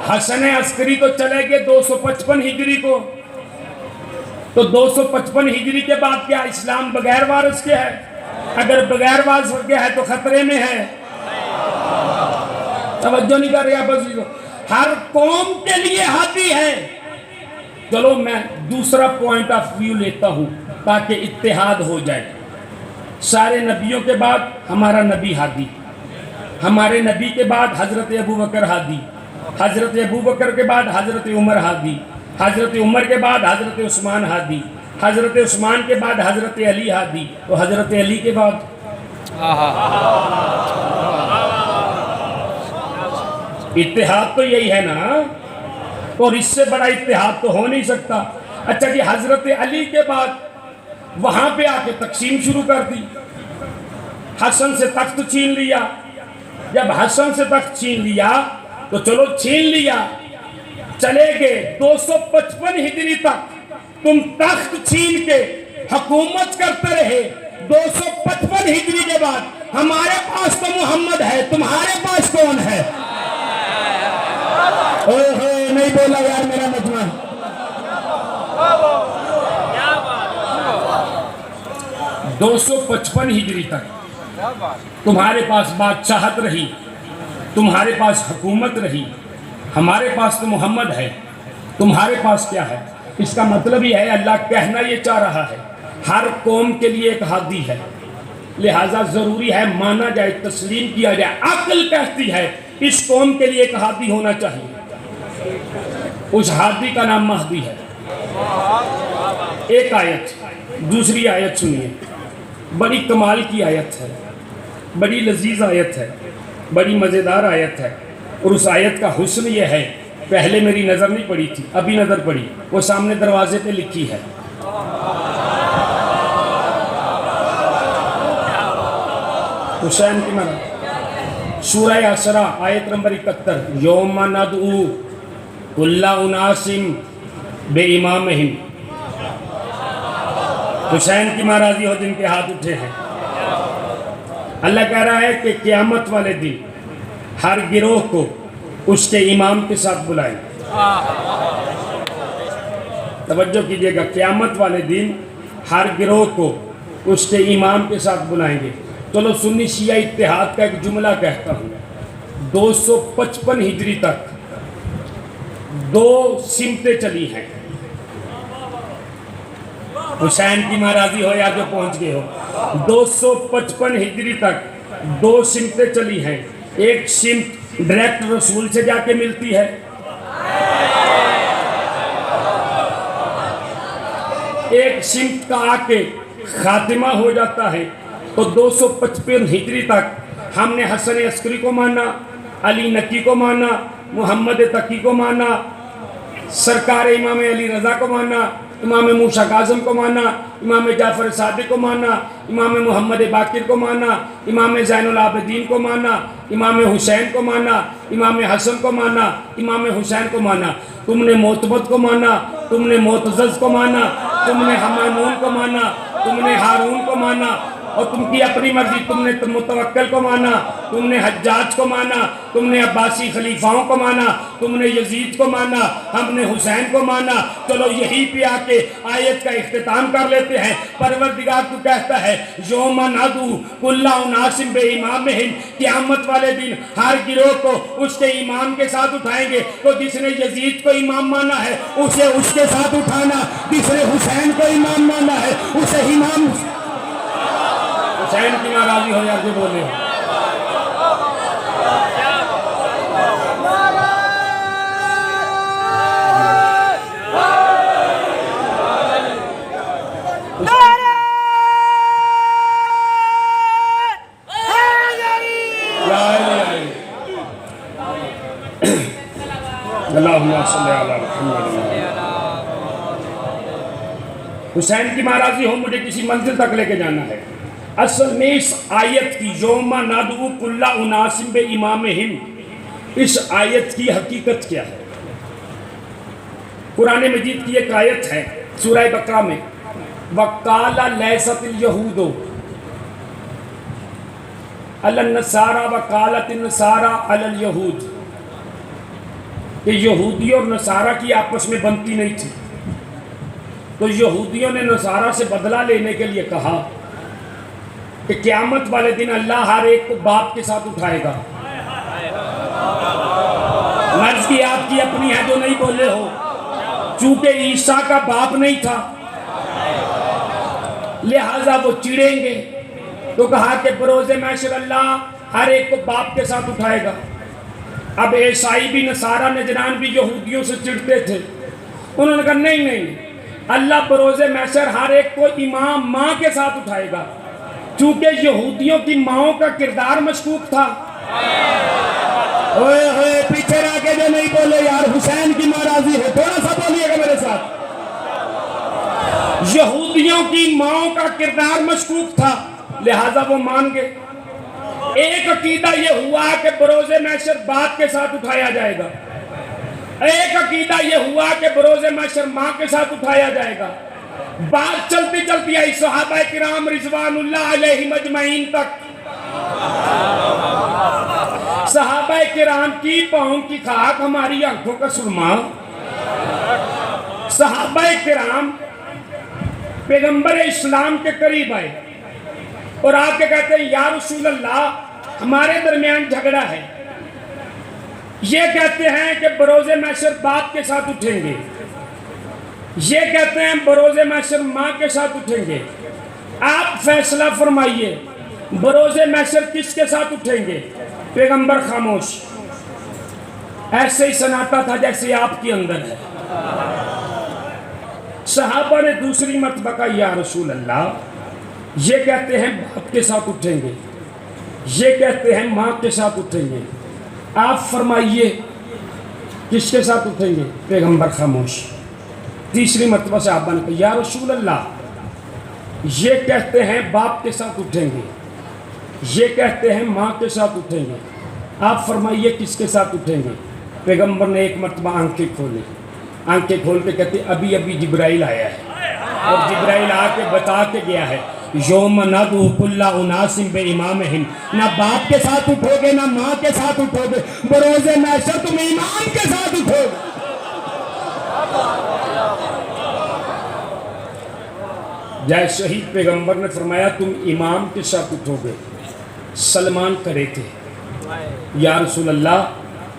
Speaker 2: حسن عسکری تو چلے گئے 255 ہجری کو، تو 255 ہجری کے بعد کیا اسلام بغیر وارث کے ہے؟ اگر بغیر وارث کے ہے تو خطرے میں ہے۔ توجہ نہیں کر رہا بس، ہر قوم کے لیے ہادی ہے۔ چلو میں دوسرا پوائنٹ آف ویو لیتا ہوں تاکہ اتحاد ہو جائے۔ سارے نبیوں کے بعد ہمارا نبی ہادی، ہمارے نبی کے بعد حضرت ابوبکر ہادی، حضرت ابوبکر کے بعد حضرت عمر ہادی، حضرت عمر کے بعد حضرت عثمان ہادی، حضرت عثمان کے بعد حضرت علی ہادی، تو حضرت علی کے بعد اتحاد تو یہی ہے نا، اور اس سے بڑا اتحاد تو ہو نہیں سکتا۔ اچھا جی، حضرت علی کے بعد وہاں پہ آ کے تقسیم شروع کر دی، حسن سے تخت چھین لیا۔ جب حسن سے تخت چھین لیا تو چلو چھین لیا، چلے گئے 255 ہجری تک تم تخت چھین کے حکومت کرتے رہے۔ 255 ہجری کے بعد ہمارے پاس تو محمد ہے، تمہارے پاس کون ہے؟ اوہ ہوئے نہیں بولا یار میرا مجمع۔ 255 ہجری تک تمہارے پاس بادشاہت رہی، تمہارے پاس حکومت رہی، ہمارے پاس تو محمد ہے، تمہارے پاس کیا ہے؟ اس کا مطلب یہ ہے، اللہ کہنا یہ چاہ رہا ہے ہر قوم کے لیے ایک ہادی ہے، لہٰذا ضروری ہے مانا جائے، تسلیم کیا جائے۔ عقل کہتی ہے اس قوم کے لیے ایک ہادی ہونا چاہیے، اس ہادی کا نام مہدی ہے۔ ایک آیت، دوسری آیت سنیے، بڑی کمال کی آیت ہے، بڑی لذیذ آیت ہے، بڑی مزیدار آیت ہے، اور اس آیت کا حسن یہ ہے، پہلے میری نظر نہیں پڑی تھی، ابھی نظر پڑی، وہ سامنے دروازے پہ لکھی ہے۔ حسین کی مراد، سورہ اسراء آیت نمبر 71، یوم ندعو کل اناس بامامہم۔ حسین کی ماں راضی ہو جن کے ہاتھ اٹھے ہیں۔ اللہ کہہ رہا ہے کہ قیامت والے دن ہر گروہ کو اس کے امام کے ساتھ بلائیں۔ توجہ کیجئے گا، قیامت والے دن ہر گروہ کو اس کے امام کے ساتھ بلائیں گے۔ چلو سنی شیعہ اتحاد کا ایک جملہ کہتا ہوں۔ 255 ہجری تک دو سمتیں چلی ہیں، حسین کی ماں راضی ہو یا جو پہنچ گئے ہو۔ 255 ہجری تک دو سمتیں چلی ہیں، ایک سمت ڈائریکٹ رسول سے جا کے ملتی ہے، ایک سمت کا آ کے خاتمہ ہو جاتا ہے۔ تو 255 ہجری تک ہم نے حسن عسکری کو مانا، علی نکی کو ماننا، محمد تقی کو ماننا، سرکار امام علی رضا کو ماننا، امام موسیٰ کاظم کو ماننا، امام جعفر صادق کو ماننا، امام محمد باقر کو ماننا، امام زین العابدین کو ماننا، امام حسین کو ماننا، امام حسن کو ماننا، امام حسین کو ماننا۔ تم نے معتمد کو ماننا، تم نے معتزز کو ماننا، تم نے حمانون کو ماننا، تم نے ہارون کو ماننا، اور تم کی اپنی مرضی، تم نے متوکل کو مانا، تم نے حجاج کو مانا، تم نے عباسی خلیفاؤں کو مانا، تم نے یزید کو مانا، ہم نے حسین کو مانا۔ چلو یہی پہ آ کے آیت کا اختتام کر لیتے ہیں۔ پروردگار تو کہتا ہے یوم ندعو کل اناس بامامہم، قیامت والے دن ہر گروہ کو اس کے امام کے ساتھ اٹھائیں گے۔ تو جس نے یزید کو امام مانا ہے اسے اس کے ساتھ اٹھانا، جس نے حسین کو امام مانا ہے اسے امام، حسین کی ناراضی ہو یا جو بولے اللہم صلی علی محمد۔ حسین کی ناراضی ہو، مجھے کسی منزل تک لے کے جانا ہے۔ اصل میں اس آیت کی یوم ندعو کل اناس بامامہم، اس آیت کی حقیقت کیا ہے؟ قرآن مجید کی ایک آیت ہے سورہ بقرہ میں، وَقَالَ لَيْسَتِ الْيَهُودُ عَلَى النَّصَارَى وَقَالَتِ النَّصَارَى عَلَى الْيَهُودِ، کہ یہودی اور نصارہ کی آپس میں بنتی نہیں تھی، تو یہودیوں نے نصارہ سے بدلہ لینے کے لیے کہا کہ قیامت والے دن اللہ ہر ایک کو باپ کے ساتھ اٹھائے گا۔ مرض کی آپ کی اپنی ہے جو نہیں بولے ہو، چونکہ عیسیٰ کا باپ نہیں تھا لہٰذا وہ چڑیں گے، تو کہا کہ بروز محشر اللہ ہر ایک کو باپ کے ساتھ اٹھائے گا۔ اب عیسائی بھی نصارہ نجران بھی یہودیوں سے چڑھتے تھے، انہوں نے کہا نہیں، اللہ بروز محشر ہر ایک کو امام ماں کے ساتھ اٹھائے گا، چونکہ یہودیوں کی ماؤں کا کردار مشکوک تھا۔ اوئے ہوئے پیچھے رہ کے جو نہیں بولے یار، حسین کی ناراضی ہے، تھوڑا سا بولیے گا میرے ساتھ۔ یہودیوں کی ماؤں کا کردار مشکوک تھا لہٰذا وہ مان گئے۔ ایک عقیدہ یہ ہوا کہ بروز محشر باپ کے ساتھ اٹھایا جائے گا، ایک عقیدہ یہ ہوا کہ بروز محشر ماں کے ساتھ اٹھایا جائے گا۔ بات چلتی چلتی آئی صحابہ کرام رضوان اللہ علیہم اجمعین تک۔ صحابہ کرام کی پاؤں کی خاک ہماری آنکھوں کا سرما۔ صحابہ کرام پیغمبر اسلام کے قریب آئے اور آ کے کہتے ہیں یا رسول اللہ ہمارے درمیان جھگڑا ہے، یہ کہتے ہیں کہ بروز محشر باپ کے ساتھ اٹھیں گے، یہ کہتے ہیں بروز محشر ماں کے ساتھ اٹھیں گے، آپ فیصلہ فرمائیے بروز محشر کس کے ساتھ اٹھیں گے؟ پیغمبر خاموش، ایسے ہی سناتا تھا جیسے آپ کے اندر ہے۔ صحابہ نے دوسری مرتبہ کہا یا رسول اللہ یہ کہتے ہیں باپ کے ساتھ اٹھیں گے، یہ کہتے ہیں ماں کے ساتھ اٹھیں گے، آپ فرمائیے کس کے ساتھ اٹھیں گے؟ پیغمبر خاموش۔ تیسری مرتبہ صحابہ نے کہا یا رسول اللہ یہ کہتے ہیں باپ کے ساتھ اٹھیں گے، یہ کہتے ہیں ماں کے ساتھ اٹھیں گے، آپ فرمائیے کس کے ساتھ اٹھیں گے؟ پیغمبر نے ایک مرتبہ آنکھیں کھولیں، آنکھیں کھول کے کہتے ابھی جبرائیل آیا ہے اور جبرائیل آ کے بتا کے گیا ہے یوم ندعو کل اناس بامامہم، نہ باپ کے ساتھ اٹھو گے نہ ماں کے ساتھ اٹھو گے، بروز محشر تم امام کے ساتھ اٹھو گے۔ جیسے ہی پیغمبر نے فرمایا تم امام کے ساتھ اٹھو گے، سلمان کرے تھے یا رسول اللہ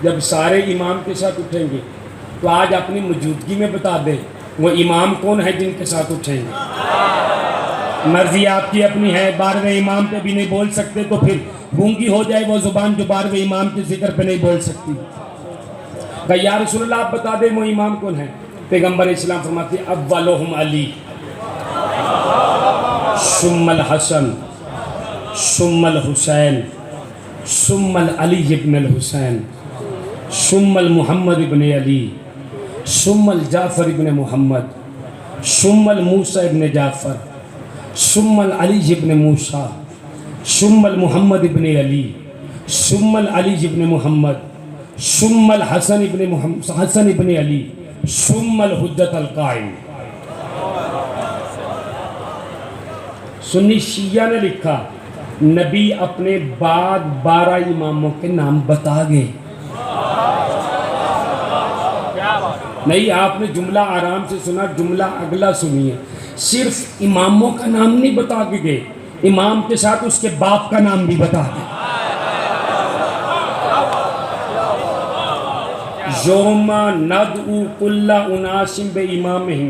Speaker 2: جب سارے امام کے ساتھ اٹھیں گے تو آج اپنی موجودگی میں بتا دیں وہ امام کون ہے جن کے ساتھ اٹھیں گے۔ مرضی آپ کی اپنی ہے، 12ویں امام پہ بھی نہیں بول سکتے تو پھر گونگی ہو جائے وہ زبان جو 12ویں امام کے ذکر پہ نہیں بول سکتی۔ کہ یا رسول اللہ آپ بتا دیں وہ امام کون ہے؟ پیغمبر اسلام فرماتے اولہم علی ثم الحسن ثم الحسین ثم العلی ابن الحسین ثم المحمد ابن علی ثم الجعفر ابن محمد ثم الموسیٰ ابن جعفر ثم العلی ابن موسیٰ ثم المحمد ابن علی ثم العلی ابن محمد ثم الحسن ابن محمد حسن ابن علی ثم الحجت القائم۔ سنی شیعہ نے لکھا نبی اپنے بعد 12 اماموں کے نام بتا گئے۔ نہیں، آپ نے جملہ آرام سے سنا، جملہ اگلا سنیے۔ صرف اماموں کا نام نہیں بتا کے گئے، امام کے ساتھ اس کے باپ کا نام بھی بتا گئے۔ یوم ندعو کل اناس بامامہم،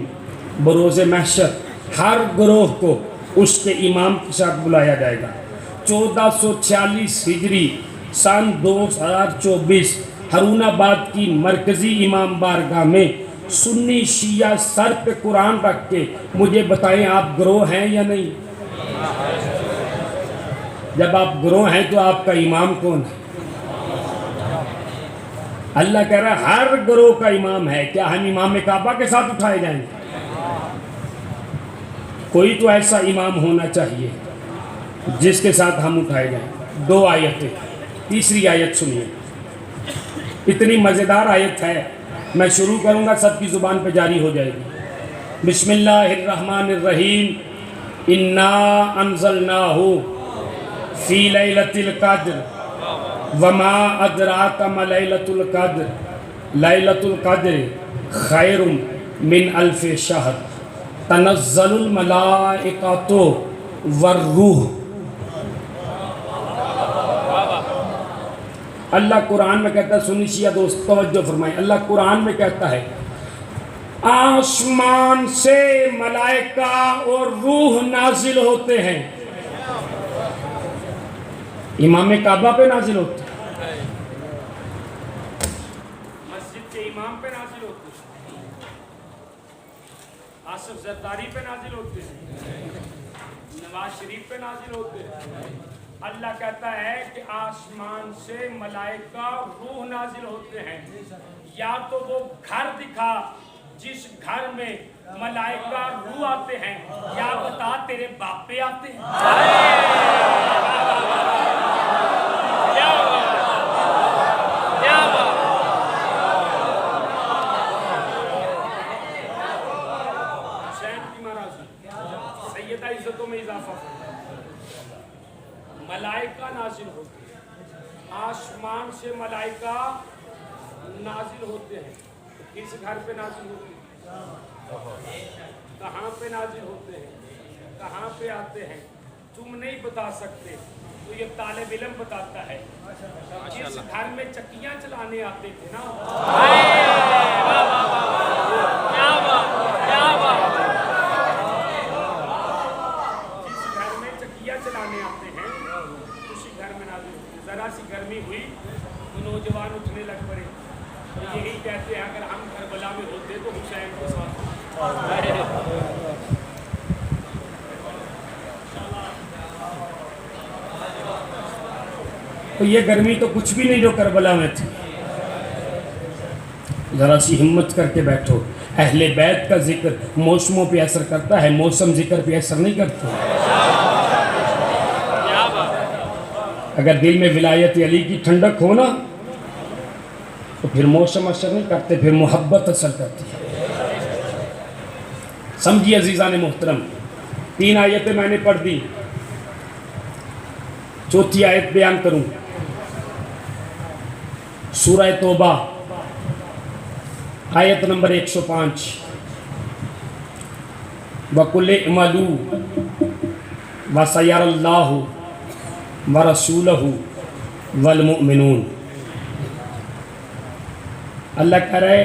Speaker 2: بروز محشر ہر گروہ کو اس کے امام کے ساتھ بلایا جائے گا۔ 1446 ہجری سن 2024 ہارون آباد کی مرکزی امام بارگاہ میں سنی شیعہ سر پہ قرآن رکھ کے مجھے بتائیں آپ گروہ ہیں یا نہیں؟ جب آپ گروہ ہیں تو آپ کا امام کون ہے؟ اللہ کہہ رہا ہے ہر گروہ کا امام ہے، کیا ہم امام کعبہ کے ساتھ اٹھائے جائیں گے؟ کوئی تو ایسا امام ہونا چاہیے جس کے ساتھ ہم اٹھائے جائیں۔ 2 آیتیں، تیسری آیت سنیے، اتنی مزیدار آیت ہے، میں شروع کروں گا سب کی زبان پہ جاری ہو جائے گی۔ بسم اللہ الرحمن الرحیم، انا انزلناہ فی لیلۃ القدر وما ادراک ما لیلۃ القدر لیلۃ القدر خیر من الف شہر تنزل الملائکۃ والروح۔ اللہ قرآن میں کہتا ہے، سنی شیعہ دوست توجہ فرمائیں، اللہ قرآن میں کہتا ہے آسمان سے ملائکہ اور روح نازل ہوتے ہیں۔ امام کعبہ پہ نازل ہوتے ہیں، مسجد کے امام پہ نازل ہوتے ہیں، آصف زرداری پہ نازل ہوتے ہیں، نواز شریف پہ نازل ہوتے ہیں۔ اللہ کہتا ہے کہ آسمان سے ملائکہ روح نازل ہوتے ہیں، یا تو وہ گھر دکھا جس گھر میں ملائکہ روح آتے ہیں، یا بتا تیرے باپ پہ آتے ہیں۔ سیدہ عزتوں میں اضافہ، ملائکہ نازل ہوتے ہیں، آسمان سے ملائکہ نازل ہوتے ہیں، کس گھر پہ نازل ہوتے ہیں؟ کہاں پہ نازل ہوتے ہیں؟ کہاں پہ آتے ہیں؟ تم نہیں بتا سکتے، تو یہ طالب علم بتاتا ہے۔ جس گھر میں چکیاں چلانے آتے تھے نا، جس گھر میں چکیاں چلانے آتے ہیں اسی گھر میں نازل ہوتے ہیں۔ ذرا سی گرمی ہوئی تو نوجوان اٹھنے لگ پڑے، یہی کہتے ہیں اگر ہم کربلا میں ہوتے تو حسین کے ساتھ۔ تو یہ گرمی تو کچھ بھی نہیں جو کربلا میں تھی۔ ذرا سی ہمت کر کے بیٹھو، اہل بیت کا ذکر موسموں پہ اثر کرتا ہے، موسم ذکر پہ اثر نہیں کرتا۔ اگر دل میں ولایت علی کی ٹھنڈک ہو نا تو پھر موسم اثر نہیں کرتے، پھر محبت اثر کرتی ہے۔ سمجھیے عزیزان محترم، 3 آیتیں میں نے پڑھ دی، چوتھی آیت بیان کروں۔ سورہ توبہ آیت نمبر 105، وَقُلِ اعْمَلُوا وَسَيَرَى اللَّهُ وَرَسُولُهُ وَالْمُؤْمِنُونَ۔ اللہ کہہ رہے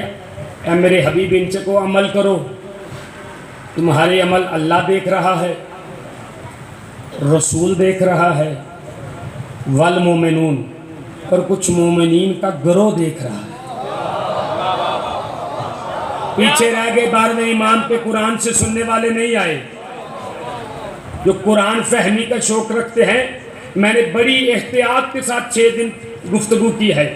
Speaker 2: اے میرے حبیب ان سے کو عمل کرو، تمہارے عمل اللہ دیکھ رہا ہے، رسول دیکھ رہا ہے، والمؤمنون، اور کچھ مومنین کا گروہ دیکھ رہا ہے۔ پیچھے رہ گئے 12ویں امام پہ قرآن سے سننے والے نہیں آئے، جو قرآن فہمی کا شوق رکھتے ہیں میں نے بڑی احتیاط کے ساتھ 6 دن گفتگو کی ہے،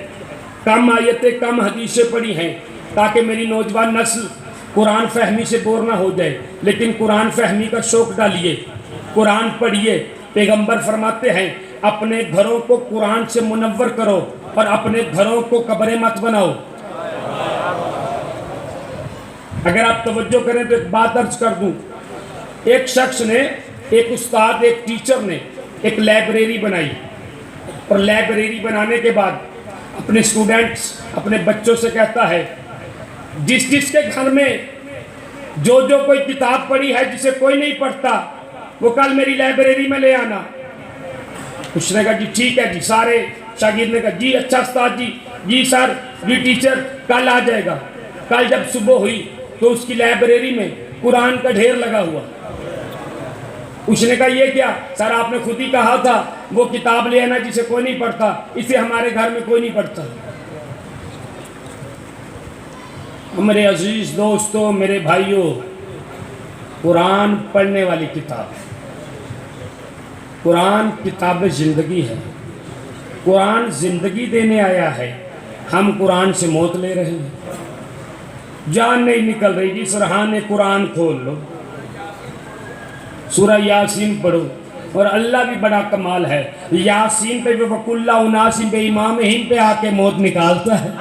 Speaker 2: کم آیتیں کم حدیثیں پڑھی ہیں تاکہ میری نوجوان نسل قرآن فہمی سے بور نہ ہو جائے، لیکن قرآن فہمی کا شوق ڈالیے، قرآن پڑھیے۔ پیغمبر فرماتے ہیں اپنے گھروں کو قرآن سے منور کرو اور اپنے گھروں کو قبریں مت بناؤ۔ اگر آپ توجہ کریں تو ایک بات عرض کر دوں، ایک شخص نے، ایک استاد، ایک ٹیچر نے ایک لائبریری بنائی، اور لائبریری بنانے کے بعد اپنے اسٹوڈنٹس، اپنے بچوں سے کہتا ہے جس جس کے گھر میں جو کوئی کتاب پڑھی ہے جسے کوئی نہیں پڑھتا وہ کل میری لائبریری میں لے آنا۔ اس نے کہا جی ٹھیک ہے جی، سارے شاگرد نے کہا جی اچھا استاد جی، جی سر، جی ٹیچر، کل آ جائے گا۔ کل جب صبح ہوئی تو اس کی لائبریری میں قرآن کا ڈھیر لگا ہوا۔ اس نے کہا یہ کیا؟ سر آپ نے خود ہی کہا تھا وہ کتاب لے آنا جسے کوئی نہیں پڑھتا، اسے ہمارے گھر میں کوئی نہیں پڑھتا۔ ہمارے عزیز دوستوں، میرے بھائیوں، قرآن پڑھنے والی کتاب ہے، قرآن کتاب زندگی ہے، قرآن زندگی دینے آیا ہے، ہم قرآن سے موت لے رہے ہیں، جان نہیں نکل رہی جی۔ سرحان قرآن کھول لو، سورہ یاسین پڑھو، اور اللہ بھی بڑا کمال ہے، یاسین پہ وَكُلَّ أُنَاسٍ بِإِمَامِهِمْ پہ آ کے موت نکالتا ہے۔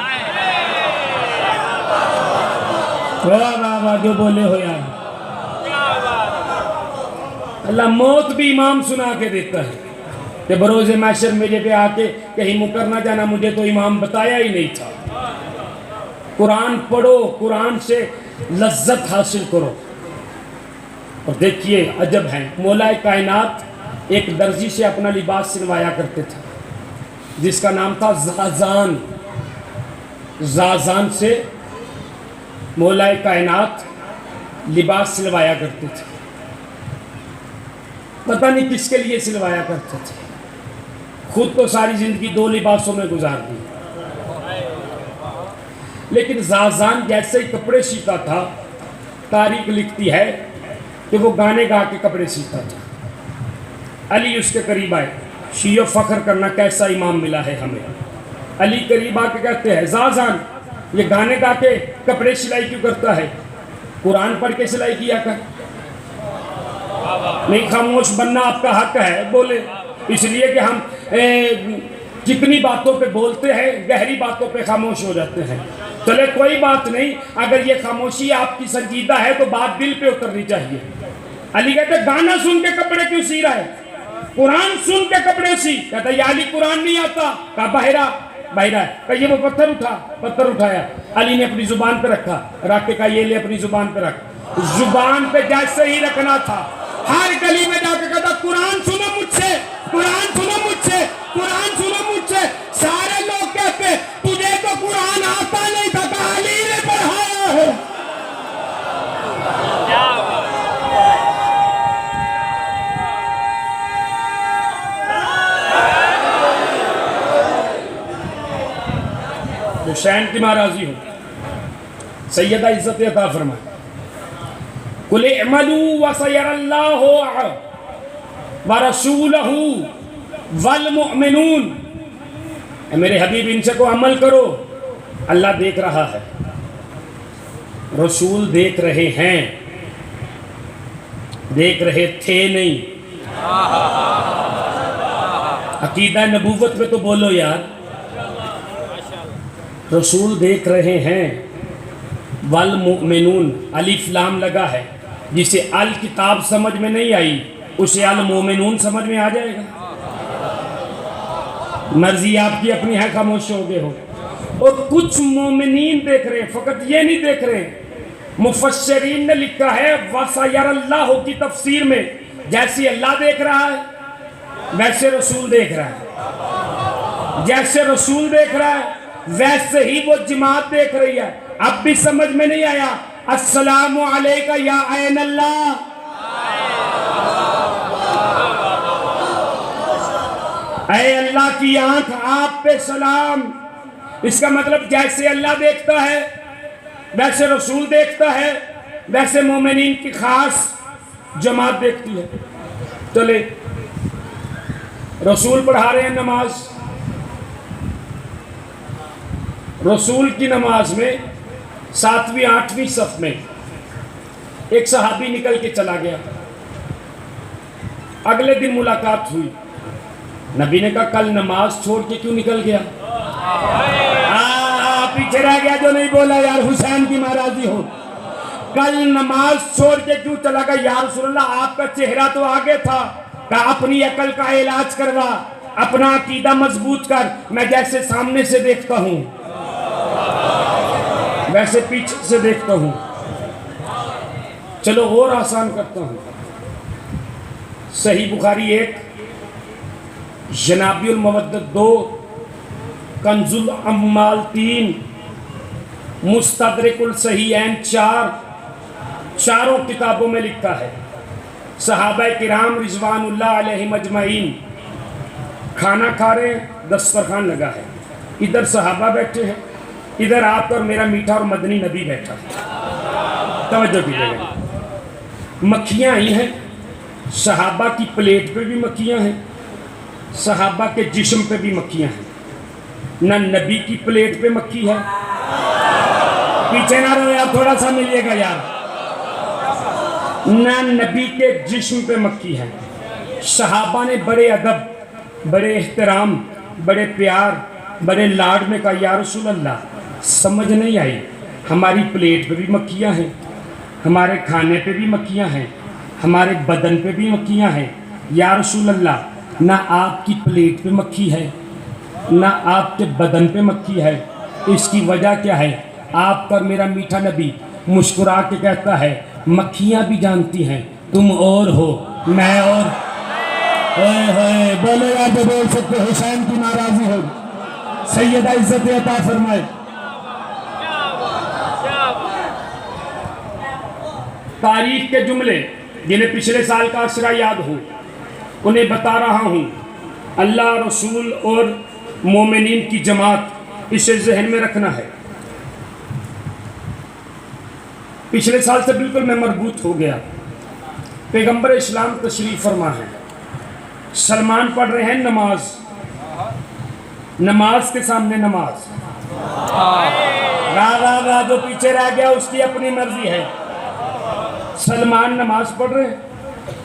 Speaker 2: واہ واہ واہ، جو بولے ہو یار، اللہ موت بھی امام سنا کے دیتا ہے کہ بروز محشر میرے پہ آ کے کہیں مکر نہ جانا، مجھے تو امام بتایا ہی نہیں تھا۔ قرآن پڑھو، قرآن سے لذت حاصل کرو۔ اور دیکھیے عجب ہے، مولا کائنات ایک درزی سے اپنا لباس سلوایا کرتے تھے جس کا نام تھا زازان۔ زازان سے مولا کائنات لباس سلوایا کرتے تھے، پتہ نہیں کس کے لیے سلوایا کرتے تھے، خود تو ساری زندگی 2 لباسوں میں گزار دی، لیکن زازان جیسے ہی کپڑے سیتا تھا، تاریخ لکھتی ہے کہ وہ گانے گا کے کپڑے سیتا تھا۔ علی اس کے قریب آئے، شیعہ فخر کرنا کیسا امام ملا ہے ہمیں۔ علی قریب آ کے کہتے ہیں زازان یہ گانے گا کے کپڑے سلائی کیوں کرتا ہے؟ قرآن پڑھ کے سلائی کیا کر۔ نہیں، خاموش بننا آپ کا حق ہے، بولے، اس لیے کہ ہم کتنی باتوں پہ بولتے ہیں، گہری باتوں پہ خاموش ہو جاتے ہیں۔ چلے کوئی بات نہیں، اگر یہ خاموشی آپ کی سنجیدہ ہے تو بات دل پہ اترنی چاہیے۔ علی کہتے گانا سن کے کپڑے کیوں سی رہا ہے؟ قرآن سن کے کپڑے سی۔ کہتا یا علی قرآن نہیں آتا؟ کہا بحیرہ ہے۔ کہا یہ وہ پتھر اٹھایا، علی نے اپنی زبان پہ رکھا، رکھ کے کہا یہ لے اپنی زبان پہ رکھ۔ زبان پہ جیسے ہی رکھنا تھا، ہر گلی میں جا کے کہتا قرآن سنو مجھ سے، قرآن سنو مجھ سے، قرآن سنو مجھ سے۔ سارے لوگ کہتے تجھے تو قرآن آتا نہیں تھا، کہا علی نے پڑھایا ہے۔ حسین کی ماں راضی ہوں، سیدہ عزت عطا فرمائے، قُلِ اعْمَلُوا وَسَيَرَى اللَّهُ وَرَسُولُهُ وَالْمُؤْمِنُونَ۔ اے میرے حبیب ان سے کو عمل کرو، اللہ دیکھ رہا ہے، رسول دیکھ رہے ہیں، دیکھ رہے تھے نہیں۔ عقیدہ نبوت میں تو بولو یار، رسول دیکھ رہے ہیں، والمؤمنون، الف لام لگا ہے، جسے الکتاب سمجھ میں نہیں آئی اسے المؤمنون سمجھ میں آ جائے گا۔ مرضی آپ کی اپنی ہے، خاموش ہو گئے ہو۔ اور کچھ مومنین دیکھ رہے ہیں، فقط یہ نہیں دیکھ رہے، مفسرین نے لکھا ہے وَسَيَرَى اللَّهُ کی تفسیر میں، جیسے اللہ دیکھ رہا ہے ویسے رسول دیکھ رہا ہے، جیسے رسول دیکھ رہا ہے ویسے ہی وہ جماعت دیکھ رہی ہے۔ اب بھی سمجھ میں نہیں آیا؟ السلام علیکہ یا عین اللہ، اے اللہ کی آنکھ آپ پہ سلام۔ اس کا مطلب جیسے اللہ دیکھتا ہے ویسے رسول دیکھتا ہے، ویسے مومنین کی خاص جماعت دیکھتی ہے۔ چلے رسول پڑھا رہے ہیں نماز. رسول کی نماز میں 7ویں 8ویں صف میں ایک صحابی نکل کے چلا گیا. اگلے دن ملاقات ہوئی. نبی نے کہا کل نماز چھوڑ کے کیوں نکل گیا؟ پیچھے رہ گیا جو نہیں بولا یار حسین کی ناراضی ہو. کل نماز چھوڑ کے کیوں چلا گیا؟ یا رسول اللہ آپ کا چہرہ تو آگے تھا. کہا اپنی عقل کا علاج کروا, اپنا عقیدہ مضبوط کر. میں جیسے سامنے سے دیکھتا ہوں ویسے پیچھے سے دیکھتا ہوں. چلو اور آسان کرتا ہوں. صحیح بخاری 1, جنابی المودت 2, کنز الاموال 3, مستدرک الصحیحین 4, چاروں کتابوں میں لکھا ہے صحابہ کرام رضوان اللہ علیہم اجمعین کھانا کھا رہے ہیں, دسترخوان لگا ہے, ادھر صحابہ بیٹھے ہیں, ادھر آپ اور میرا میٹھا اور مدنی نبی بیٹھا ہے. توجہ کیجیے گا. مکھیاں ہی ہیں, صحابہ کی پلیٹ پہ بھی مکھیاں ہیں, صحابہ کے جسم پہ بھی مکھیاں ہیں. نہ نبی کی پلیٹ پہ مکھی ہے, پیچھے نہ رہو یار تھوڑا سا ملیے گا یار, نہ نبی کے جسم پہ مکھی ہے. صحابہ نے بڑے ادب, بڑے احترام, بڑے پیار, بڑے لاڈ میں کہا یا رسول اللہ سمجھ نہیں آئی, ہماری پلیٹ پہ بھی مکھیاں ہیں, ہمارے کھانے پہ بھی مکھیاں ہیں, ہمارے بدن پہ بھی مکھیاں ہیں. یا رسول اللہ نہ آپ کی پلیٹ پہ مکھی ہے نہ آپ کے بدن پہ مکھی ہے. اس کی وجہ کیا ہے؟ آپ کا میرا میٹھا نبی مسکرا کے کہتا ہے مکھیاں بھی جانتی ہیں تم اور ہو میں اور. بولے یا تو بول سکتے حسین کی ناراضی ہو. سیدہ عزت عطا فرمائے. تاریخ کے جملے جنہیں پچھلے سال کا عشرہ یاد ہو انہیں بتا رہا ہوں. اللہ رسول اور مومنین کی جماعت اسے ذہن میں رکھنا ہے. پچھلے سال سے بالکل میں مربوط ہو گیا. پیغمبر اسلام تشریف فرما ہے, سلمان پڑھ رہے ہیں نماز, نماز کے سامنے نماز. راہ جو پیچھے رہ گیا اس کی اپنی مرضی ہے. سلمان نماز پڑھ رہے ہیں,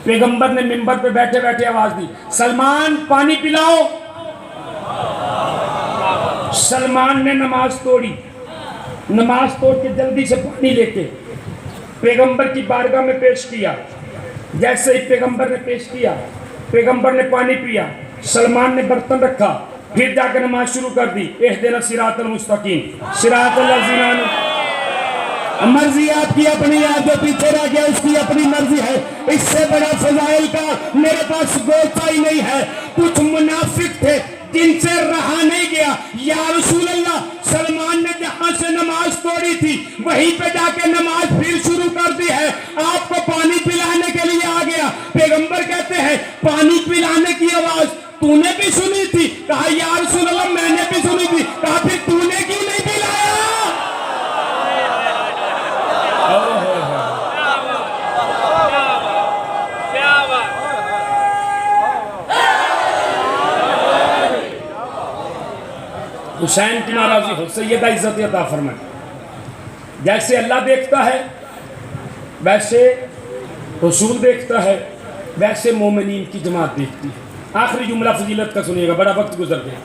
Speaker 2: پیغمبر نے منبر پہ بیٹھے بیٹھے آواز دی سلمان پانی پلاؤ. سلمان نے نماز توڑی, نماز توڑ کے جلدی سے پانی لے کے پیغمبر کی بارگاہ میں پیش کیا. جیسے ہی پیغمبر نے پیش کیا, پیغمبر نے پانی پیا, سلمان نے برتن رکھا, پھر جا کے نماز شروع کر دی. اہدنا الصراط المستقیم صراط الذین انعمت. مرضی آپ کی اپنی, آپ جو پیچھے رہ گیا اس کی اپنی مرضی ہے. اس سے بڑا فضائل کا میرے پاس گوشہ ہی نہیں ہے. کچھ منافق تھے جن سے رہا نہیں گیا. یا رسول اللہ سلمان نے جہاں سے نماز توڑی تھی وہیں پہ جا کے نماز پھر شروع کر دی ہے, آپ کو پانی پلانے کے لیے آ گیا. پیغمبر کہتے ہیں پانی پلانے کی آواز تو نے بھی سنی تھی؟ کہا یا رسول اللہ میں نے بھی سنی تھی. کہا پھر تو نے کیوں نہیں پلایا؟ حسین کی ناراضی ہو. سیدہ عزت عطا فرمائے. جیسے اللہ دیکھتا ہے ویسے رسول دیکھتا ہے, ویسے مومنین کی جماعت دیکھتی ہے. آخری جملہ فضیلت کا سنیے گا, بڑا وقت گزر گیا.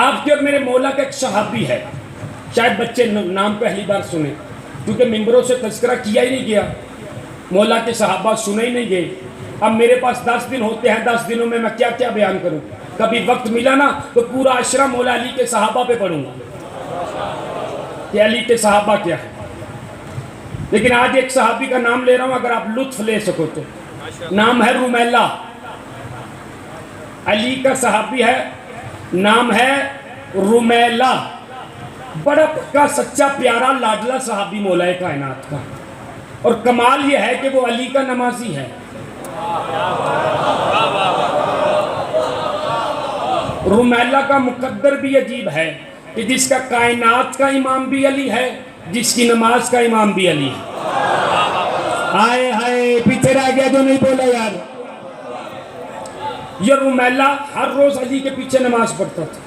Speaker 2: آپ کے اور میرے مولا کا ایک صحابی ہے, شاید بچے نام پہلی بار سنیں کیونکہ ممبروں سے تذکرہ کیا ہی نہیں گیا, مولا کے صحابہ سنے ہی نہیں گئے. اب میرے پاس 10 دن ہوتے ہیں, 10 دنوں میں میں کیا کیا بیان کروں. کبھی وقت ملا نا تو پورا عشرہ مولا علی کے صحابہ پہ پڑھوں گا کہ علی کے صحابہ کیا ہے. لیکن آج ایک صحابی کا نام لے رہا ہوں, اگر آپ لطف لے سکو تو. نام ہے رومیلہ, علی کا صحابی ہے, نام ہے رومیلہ. بڑا پکا سچا پیارا لاڈلا صحابی مولا کائنات کا. اور کمال یہ ہے کہ وہ علی کا نمازی ہے. رومیلہ کا مقدر بھی عجیب ہے کہ جس کا کائنات کا امام بھی علی ہے, جس کی نماز کا امام بھی علی ہے. ہائے ہائے پیچھے رہ گیا جو نہیں بولا یار. یہ رومیلا ہر روز علی کے پیچھے نماز پڑھتا تھا.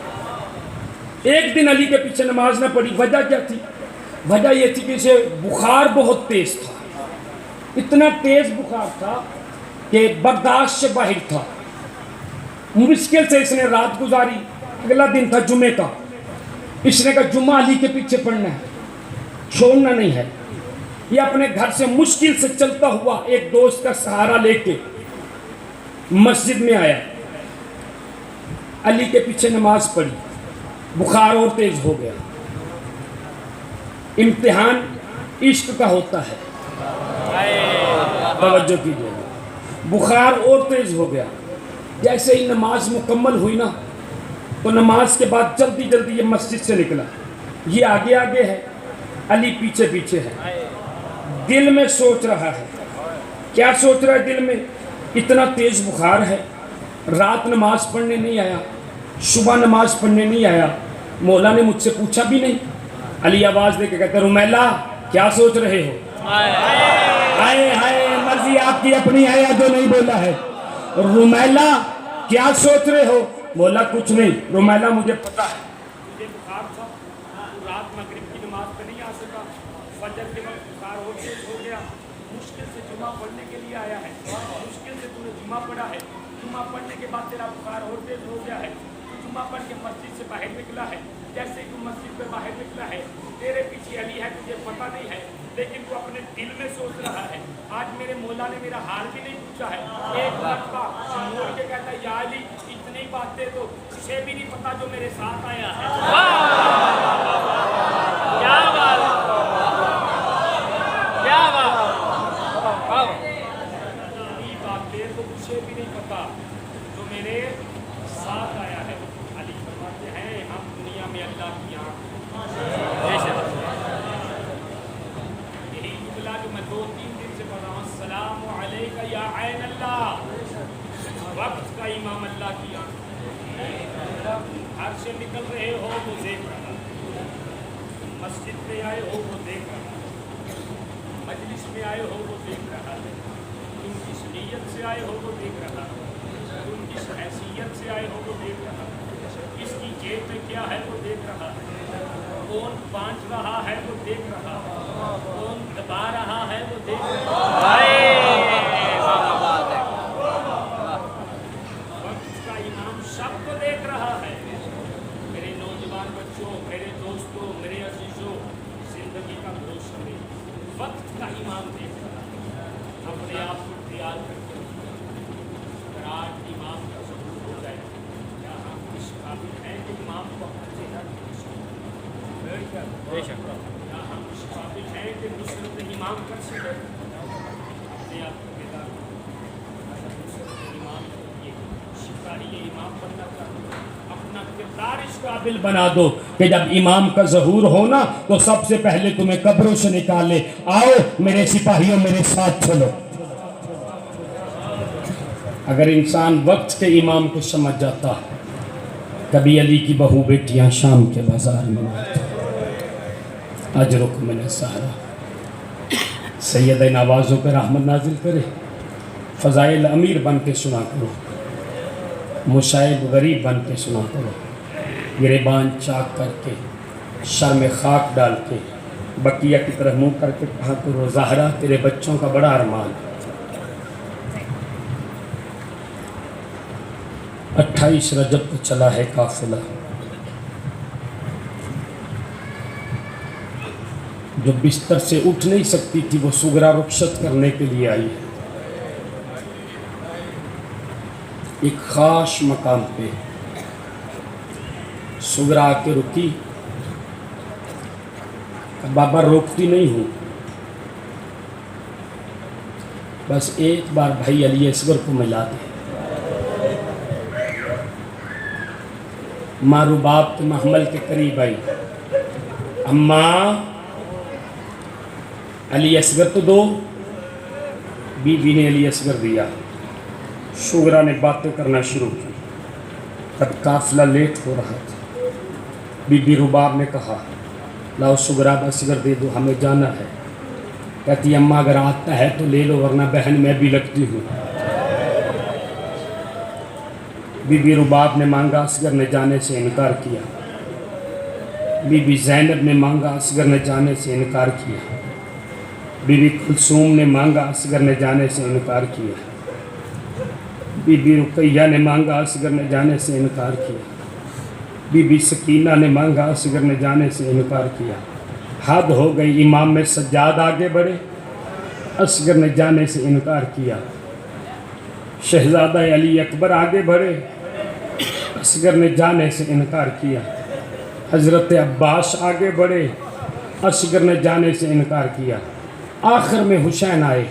Speaker 2: ایک دن علی کے پیچھے نماز نہ پڑھی. وجہ کیا تھی؟ وجہ یہ تھی کہ اسے بخار بہت تیز تھا. اتنا تیز بخار تھا کہ برداشت سے باہر تھا. مشکل سے اس نے رات گزاری. اگلا دن تھا جمعے کا. اس نے کہا جمعہ علی کے پیچھے پڑھنا ہے, چھوڑنا نہیں ہے. یہ اپنے گھر سے مشکل سے چلتا ہوا ایک دوست کا سہارا لے کے مسجد میں آیا. علی کے پیچھے نماز پڑھی. بخار اور تیز ہو گیا. امتحان عشق کا ہوتا ہے, توجہ کیجیے. بخار اور تیز ہو گیا. جیسے ہی نماز مکمل ہوئی نا, تو نماز کے بعد جلدی جلدی یہ مسجد سے نکلا. یہ آگے آگے ہے, علی پیچھے پیچھے ہے. دل میں سوچ رہا ہے. کیا سوچ رہا ہے دل میں؟ اتنا تیز بخار ہے, رات نماز پڑھنے نہیں آیا, صبح نماز پڑھنے نہیں آیا, مولا نے مجھ سے پوچھا بھی نہیں. علی آواز دے کے کہتے رومیلا کیا سوچ رہے ہو؟ ہائے ہائے, مرضی آپ کی اپنی ہے یا جو نہیں بولا ہے. رومیلا کیا سوچ رہے ہو؟ مولا کچھ نہیں. رومیلا مجھے پتا ہے مجھے بخار تھا, رات مغرب کی نماز پہ نہیں آ سکا, فجر کے وقت بخار اور تیز ہو گیا. مشکل سے جمعہ پڑھنے کے لیے آیا ہے, مشکل سے تو نے جمعہ پڑھا ہے. جمعہ پڑھنے کے بعد تیرا بخار اور تیز ہو گیا ہے. تو جمعہ پڑھ کے مسجد سے باہر نکلا ہے. جیسے تو مسجد پہ باہر نکلا ہے, تیرے پیچھے علی ہے, تجھے پتہ نہیں ہے, لیکن تو اپنے دل میں سوچ رہا ہے. آج میرے مولا نے میرا حال بھی نہیں پوچھا ہے. ایک مرتبہ موڑ کے کہتا ہے یا علی اتنی باتیں تو اسے بھی نہیں پتا جو میرے ساتھ آیا ہے. کیا بات, کیا بات, اتنی باتیں تو اسے بھی نہیں پتا جو میرے ساتھ آیا ہے. علی فرماتے ہیں ہم دنیا میں اللہ کی آنکھ, یہی جملہ جو میں 2-3 دن سے پڑھ رہا ہوں, السلام علیکہ یا عین اللہ, وقت کا امام اللہ کی آنکھ. گھر سے نکل رہے ہو وہ دیکھ رہا, مسجد میں آئے ہو وہ دیکھ رہا, مجلس میں آئے ہو وہ دیکھ رہا, تم کس نیت سے آئے ہو وہ دیکھ رہا, تم کس حیثیت سے آئے ہو وہ دیکھ رہا, کس کی جیب میں کیا ہے وہ دیکھ رہا, کون بانٹ رہا ہے وہ دیکھ رہا, کون دبا رہا ہے وہ دیکھ رہا. وقت کا امام سب کو دیکھ رہا ہے. میرے نوجوان بچوں, میرے دوستوں, میرے عزیزوں, زندگی کا بھروسہ نہیں, وقت کا امام دیکھ رہا ہے. اپنے آپ کو تیار کرتے اگر آج امام کا ضرور ہو جائے, کیا ہم اس قابل ہیں کہ امام کو اپنا چہرہ بے شک, کیا ہم اس قابل ہیں کہ نصرت امام کر سکیں؟ اپنے آپ کو بیدار نصرت امام کریے, شکاری امام بننا چاہیے, اپنا کردار اس قابل بنا دو کہ جب امام کا ظہور ہونا تو سب سے پہلے تمہیں قبروں سے نکالے. آؤ میرے سپاہیوں میرے ساتھ چلو. اگر انسان وقت کے امام کو سمجھ جاتا, کبھی علی کی بہو بیٹیاں شام کے بازار میں آتی, اجرک من سہرا, سید نوازوں پہ رحمت نازل کرے. فضائل امیر بن کے سنا کرو, مشائب غریب بن کے سنا کرو, گریبان چاک کر کے, شرم خاک ڈال کے, بقیہ کی طرح منہ کر کے کہا کرو زہرا تیرے بچوں کا بڑا ارمان. 28 رجب کو چلا ہے قافلہ, جو بستر سے اٹھ نہیں سکتی تھی وہ سغرا رخصت کرنے کے لیے آئی ہے. ایک خاص مقام پہ سغرا آ کے رکی, بابا روکتی نہیں ہوں, بس ایک بار بھائی علی اصغر کو ملا دے. ماں رباب کے محمل کے قریب آئی, اماں علی اصغر تو دو. بیوی نے علی اصغر دیا. سغرا نے باتیں کرنا شروع کی. تب قافلہ لیٹ ہو رہا تھا. بی بی رباب نے کہا لاؤ سغرا اصغر دے دو, ہمیں جانا ہے. کہتی اماں اگر آتا ہے تو لے لو ورنہ بہن میں بھی لگتی ہوں. بی بی رباب نے مانگا، اصغر نے جانے سے انکار کیا۔ بی بی زینب نے مانگا، اصغر نے جانے سے انکار کیا۔ بی بی کلثوم نے مانگا، اصغر نے جانے سے انکار کیا۔ بی بی رقیہ نے مانگا، اصغر نے جانے سے انکار کیا۔ بی بی سکینہ نے مانگا، اصغر نے جانے سے انکار کیا۔ حد ہو گئی، امام میں سجاد آگے بڑھے، اصغر نے جانے سے انکار کیا۔ شہزادہ علی اکبر آگے بڑھے، اصغر نے جانے سے انکار کیا۔ حضرت عباس آگے بڑھے، اصغر نے جانے سے انکار کیا۔ آخر میں حسین آئے،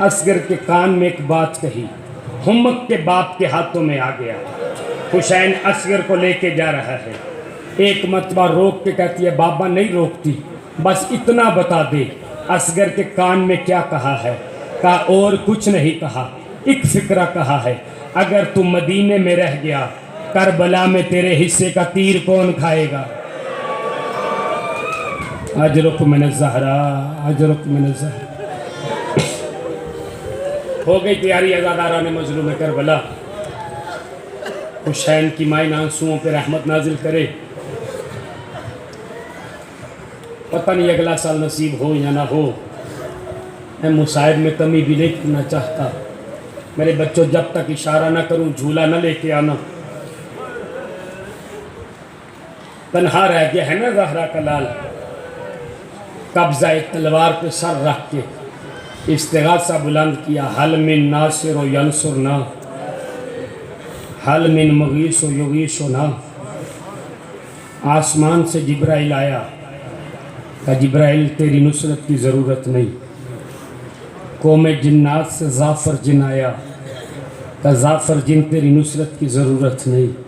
Speaker 2: اصغر کے کان میں ایک بات کہی، ہمک کے باپ کے ہاتھوں میں آ گیا۔ حسین اصغر کو لے کے جا رہا ہے، ایک مرتبہ روک کے کہتی ہے بابا نہیں روکتی، بس اتنا بتا دے اصغر کے کان میں کیا کہا ہے۔ کہا اور کچھ نہیں کہا، ایک فکرہ کہا ہے، اگر تو مدینے میں رہ گیا کربلا میں تیرے حصے کا تیر کون کھائے گا؟ اجرک من الزہرا، اجرک من الزہرا۔ ہو گئی تیاری عزاداران مظلوم کربلا، حسین کی مائن آنسوؤں پہ رحمت نازل کرے۔ پتہ نہیں اگلا سال نصیب ہو یا نہ ہو، میں مصائب میں کمی بھی نہیں کرنا چاہتا۔ میرے بچوں جب تک اشارہ نہ کروں جھولا نہ لے کے آنا۔ تنہا رہ گیا ہے نا زہرا کا لال، قبضہ تلوار پہ سر رکھ کے استغاثہ بلند کیا، حل من ناصر و ینصرنا، حل من مغیث و یغیثنا۔ آسمان سے جبرائیل آیا، کہا جبرائیل تیری نصرت کی ضرورت نہیں۔ قوم جنات سے زعفر جن آیا، کہا زعفر جن تیری نصرت کی ضرورت نہیں۔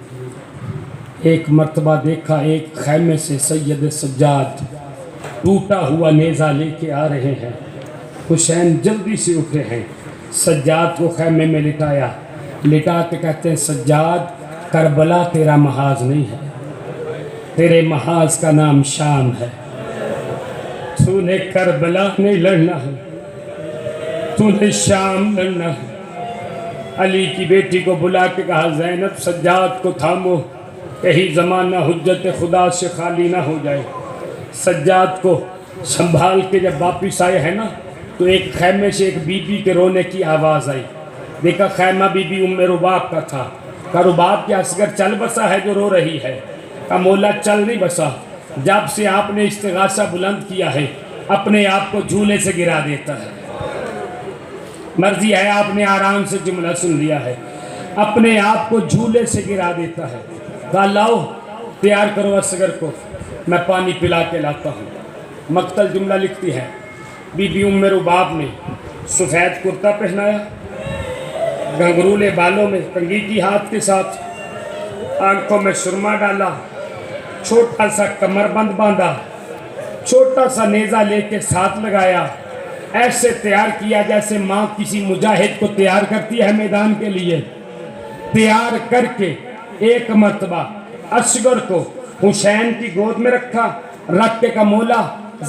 Speaker 2: ایک مرتبہ دیکھا ایک خیمے سے سید سجاد ٹوٹا ہوا نیزہ لے کے آ رہے ہیں۔ حسین جلدی سے اٹھے ہیں، سجاد کو خیمے میں لٹایا، لٹا کے کہتے ہیں سجاد کربلا تیرا محاذ نہیں ہے، تیرے محاذ کا نام شام ہے۔ تو نے کربلا نہیں لڑنا ہے، تو نے شام لڑنا ہے۔ علی کی بیٹی کو بلا کے کہا زینب سجاد کو تھامو، کہیں زمانہ حجت خدا سے خالی نہ ہو جائے۔ سجاد کو سنبھال کے جب واپس آئے ہیں نا تو ایک خیمے سے ایک بی بی کے رونے کی آواز آئی، دیکھا خیمہ بی بی ام رباب کا تھا، کہا رباب کے اصغر چل بسا ہے جو رو رہی ہے؟ کہا مولا چل نہیں بسا، جب سے آپ نے استغاثہ بلند کیا ہے اپنے آپ کو جھولے سے گرا دیتا ہے۔ مرضی ہے آپ نے آرام سے جملہ سن لیا ہے، اپنے آپ کو جھولے سے گرا دیتا ہے۔ کہا لاؤ تیار کرو اصغر کو، میں پانی پلا کے لاتا ہوں۔ مقتل جملہ لکھتی ہے بی بی ام رباب نے سفید کرتا پہنایا، گھنگرولے بالوں میں کنگھی کی ہاتھ کے ساتھ، آنکھوں میں سرما ڈالا، چھوٹا سا کمر بند باندھا، چھوٹا سا نیزہ لے کے ساتھ لگایا، ایسے تیار کیا جیسے ماں کسی مجاہد کو تیار کرتی ہے میدان کے لیے۔ تیار کر کے ایک مرتبہ اصغر کو حسین کی گود میں رکھا، رکھ کے کہا مولا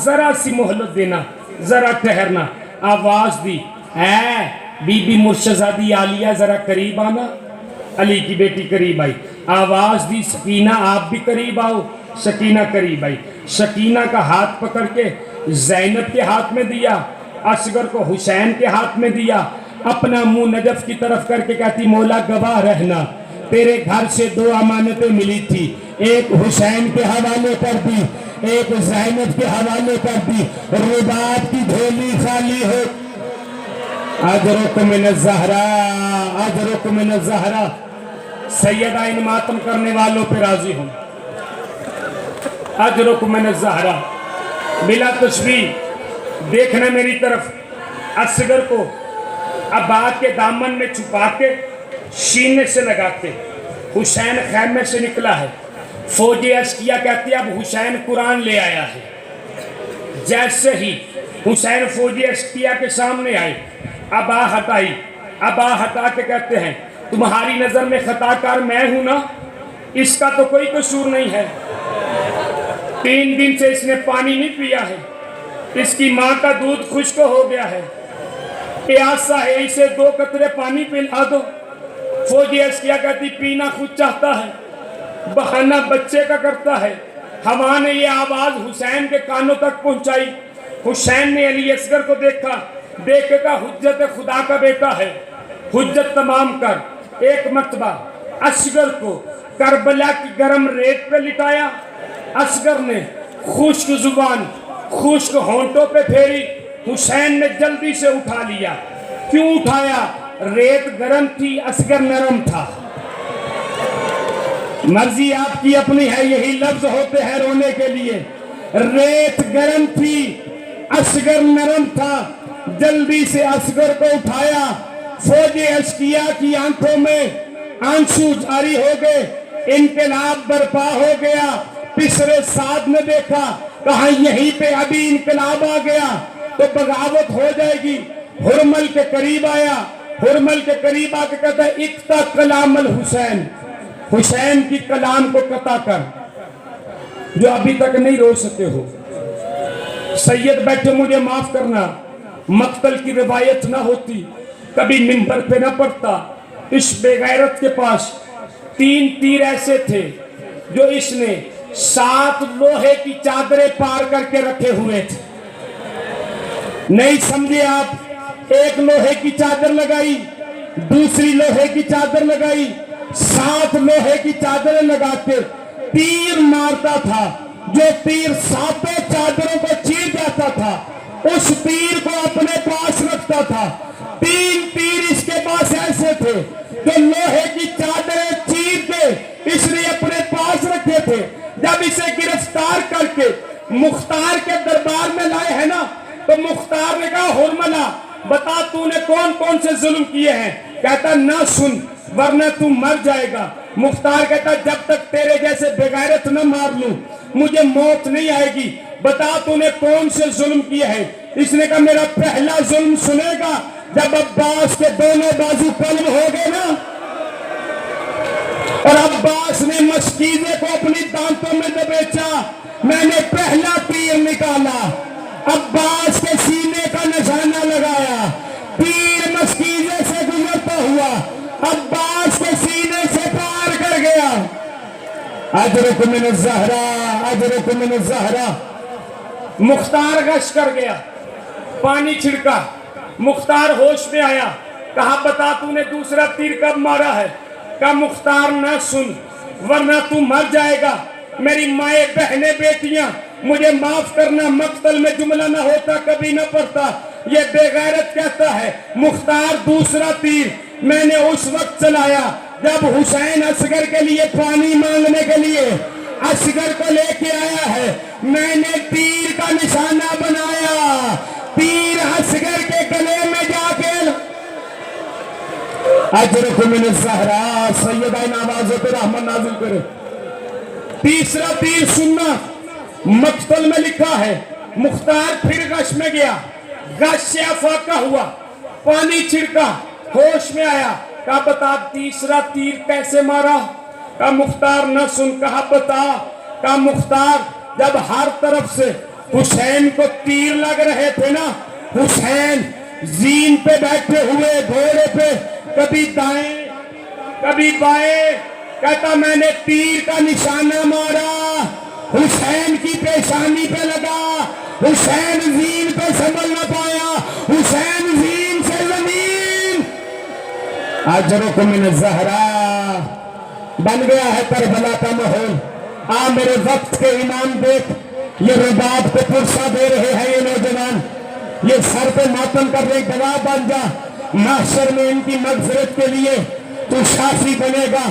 Speaker 2: ذرا سی مہلت دینا، ذرا ٹھہرنا۔ آواز دی اے بی بی مرشدزادی عالیہ ذرا قریب آنا۔ علی کی بیٹی قریب آئی، آواز دی سکینہ آپ بھی قریب آؤ۔ سکینہ قریب آئی، سکینہ کا ہاتھ پکڑ کے زینب کے ہاتھ میں دیا، اصغر کو حسین کے ہاتھ میں دیا، اپنا منہ نجف کی طرف کر کے کہتی مولا گواہ رہنا تیرے گھر سے دو امانتیں ملی تھی، ایک حسین کے حوالے کر دی، ایک زینب کے حوالے کر دی، رباب کی جھولی خالی ہو۔ اجرک من الزہرا، اجرک من الزہرا۔ سیدہ ان ماتم کرنے والوں پہ راضی ہوں۔ اجرک من الزہرا، بلا تشبیہ دیکھنا میری طرف، اصغر کو ابا کے دامن میں چھپا کے سینے سے لگا کے حسین خیمے سے نکلا ہے۔ فوج عسکیہ کہتی ہے اب حسین قرآن لے آیا ہے۔ جیسے ہی حسین فوج عسکیہ کے سامنے آئے، ابا ہٹائی، ابا ہٹا کے کہتے ہیں تمہاری نظر میں خطا کار میں ہوں نا، اس کا تو کوئی قصور نہیں ہے، 3 دن سے اس نے پانی نہیں پیا ہے، اس کی ماں کا دودھ خشک ہو گیا ہے، پیاسا ہے، اسے 2 قطرے پانی پلا دو۔ فوجی اشکیا کہتی پینا خود چاہتا ہے، بہانہ بچے کا کرتا ہے۔ ہوا نے یہ آواز حسین کے کانوں تک پہنچائی۔ حسین نے علی اصغر کو دیکھا، دیکھ کے کہا حجت خدا کا بیٹا ہے، حجت تمام کر۔ ایک مرتبہ اصغر کو کربلا کی گرم ریت پہ لٹایا، اصغر نے خشک زبان خشک ہونٹوں پہ پھیری، حسین نے جلدی سے اٹھا لیا۔ کیوں اٹھایا؟ ریت گرم تھی، اصغر نرم تھا۔ مرضی آپ کی اپنی ہے، یہی لفظ ہوتے ہیں رونے کے لیے۔ ریت گرم تھی، اصغر نرم تھا، جلدی سے اصغر کو اٹھایا۔ فوجی اشکیا کی آنکھوں میں آنسو جاری ہو گئے، انقلاب برپا ہو گیا۔ پسرے سعد نے دیکھا، کہا یہیں پہ ابھی انقلاب آ گیا تو بغاوت ہو جائے گی۔ ہرمل کے قریب آیا، ہرمل کے قریب آ کے کہتا ہے اقطع کلام الحسین، حسین کی کلام کو قطع کر، جو ابھی تک نہیں رو سکے ہو۔ سید بیٹھے مجھے معاف کرنا، مقتل کی روایت نہ ہوتی، کبھی منبر پہ نہ پڑتا۔ اس بے غیرت کے پاس 3 تیر ایسے تھے جو اس نے 7 لوہے کی چادریں پار کر کے رکھے ہوئے تھے۔ نہیں سمجھے آپ؟ ایک لوہے کی چادر لگائی، دوسری لوہے کی چادر لگائی، 7 لوہے کی چادریں لگا کے تیر مارتا تھا۔ جو تیر 7 چادروں کو چیر جاتا تھا، اس تیر کو اپنے پاس رکھتا تھا۔ 3 تیر اس کے پاس ایسے تھے جو لوہے کی چادریں چیر کے اس نے اپنے پاس رکھے تھے۔ جب اسے گرفتار کر کے مختار کے دربار میں لائے ہیں نا، تو مختار نے کہا ہرملا بتا تو نے کون کون سے ظلم کیے ہیں؟ کہتا نہ سن ورنہ تو مر جائے گا۔ مختار کہتا جب تک تیرے جیسے بغیرت نہ مار لوں مجھے موت نہیں آئے گی، بتا تو نے کون سے ظلم کیے ہیں؟ اس نے کہا میرا پہلا ظلم سنے گا جب عباس کے دونوں بازو قلم ہو گئے نا، اور عباس نے مشکیزے کو اپنی دانتوں میں دبیچا، میں نے پہلا تیر نکالا، عباس کے سینے کا نشانہ لگایا، تیر مشکیزے سے گزرتا ہوا عباس کے سینے سے پار کر گیا۔ اجرک من الزہرا، اجرک من الزہرا۔ مختار غش کر گیا، پانی چھڑکا، مختار ہوش میں آیا، کہا بتا تو نے دوسرا تیر کب مارا ہے؟ کہا مختار نہ سن ورنہ تو مر جائے گا۔ میری مائیں بہنیں بیٹیاں مجھے معاف کرنا، مقتل میں جملہ نہ ہوتا کبھی نہ پڑتا، یہ بے غیرت کہتا ہے۔ مختار دوسرا تیر میں نے اس وقت چلایا جب حسین اصغر کے لیے پانی مانگنے کے لیے اصغر کو لے کے آیا ہے، میں نے تیر کا نشانہ بنایا، تیر اصغر کے گلے میں جا کے اجرک من الزہرا، سیدہ نوازت رحمت نازل کرے۔ تیسرا تیر سننا مقتل میں لکھا ہے، مختار پھر غش میں گیا، غش سے افاقہ ہوا، پانی چھڑکا، ہوش میں آیا، کہا بتا تیسرا تیر کیسے مارا؟ کہا مختار نہ سن، کہا بتا۔ کہا مختار جب ہر طرف سے حسین کو تیر لگ رہے تھے نا، حسین زین پہ بیٹھے ہوئے گھوڑے پہ کبھی دائیں کبھی بائیں، کہتا میں نے تیر کا نشانہ مارا، حسین کی پیشانی پہ لگا، حسین زین پہ سنبھل نہ پایا، حسین زین سے زمین۔ اجرک من الزہرا بن گیا ہے کربلا کا ماحول۔ آ میرے وقت کے امام دیکھ، یہ رباب کو پرسا دے رہے ہیں یہ نوجوان، یہ سر پہ ماتم کر رہے گواہ بن جا، محشر میں ان کی مغفرت کے لیے تو شافی بنے گا۔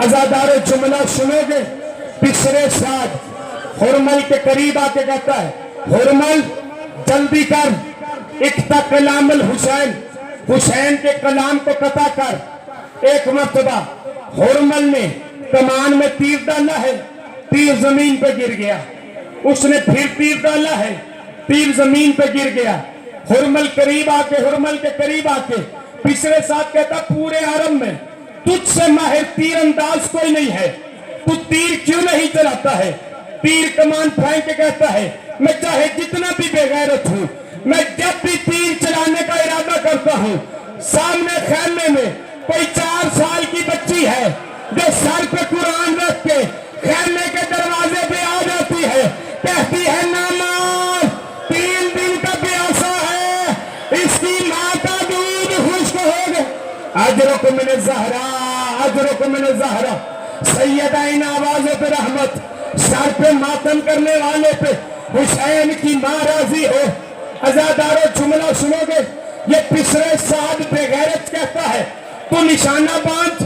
Speaker 2: عزادار جملہ سنو گے، پسرے ساتھ ہرمل کے قریب آ کے کہتا ہے ہرمل جلدی کر، اقطع کلام الحسین، حسین کے کلام کو قطع کر۔ ایک مرتبہ ہرمل نے کمان میں تیر ڈالا ہے، تیر زمین پہ گر گیا، اس نے پھر تیر ڈالا ہے، تیر زمین پہ گر گیا۔ ہرمل قریب آ کے، ہرمل کے قریب آ کے پسرے ساتھ کہتا پورے عرب میں تجھ سے ماہر تیر انداز کوئی نہیں ہے، تو تیر کیوں نہیں چلاتا ہے؟ تیر کمان پھینک کے کہتا ہے میں چاہے جتنا بھی بے غیرت ہوں، میں جب بھی تیر چلانے کا ارادہ کرتا ہوں، سامنے خیمے میں کوئی 4 سال کی بچی ہے جو سر پہ قرآن رکھ کے خیمے کے دروازے پہ آ جاتی ہے، کہتی ہے ناماز 3 دن کا پیاسا ہے، اس کی ماں کا دودھ خشک ہو گیا۔ اجرکم من الزہرا، اجرکم من الزہرا، سیدہ ان آوازوں پہ رحمت، سر پہ ماتم کرنے والے پہ حسین کی ماں راضی ہو۔ عزادارو جملہ سنو گے، یہ پسرے سعد بے غیرت کہتا ہے تو نشانہ باندھ،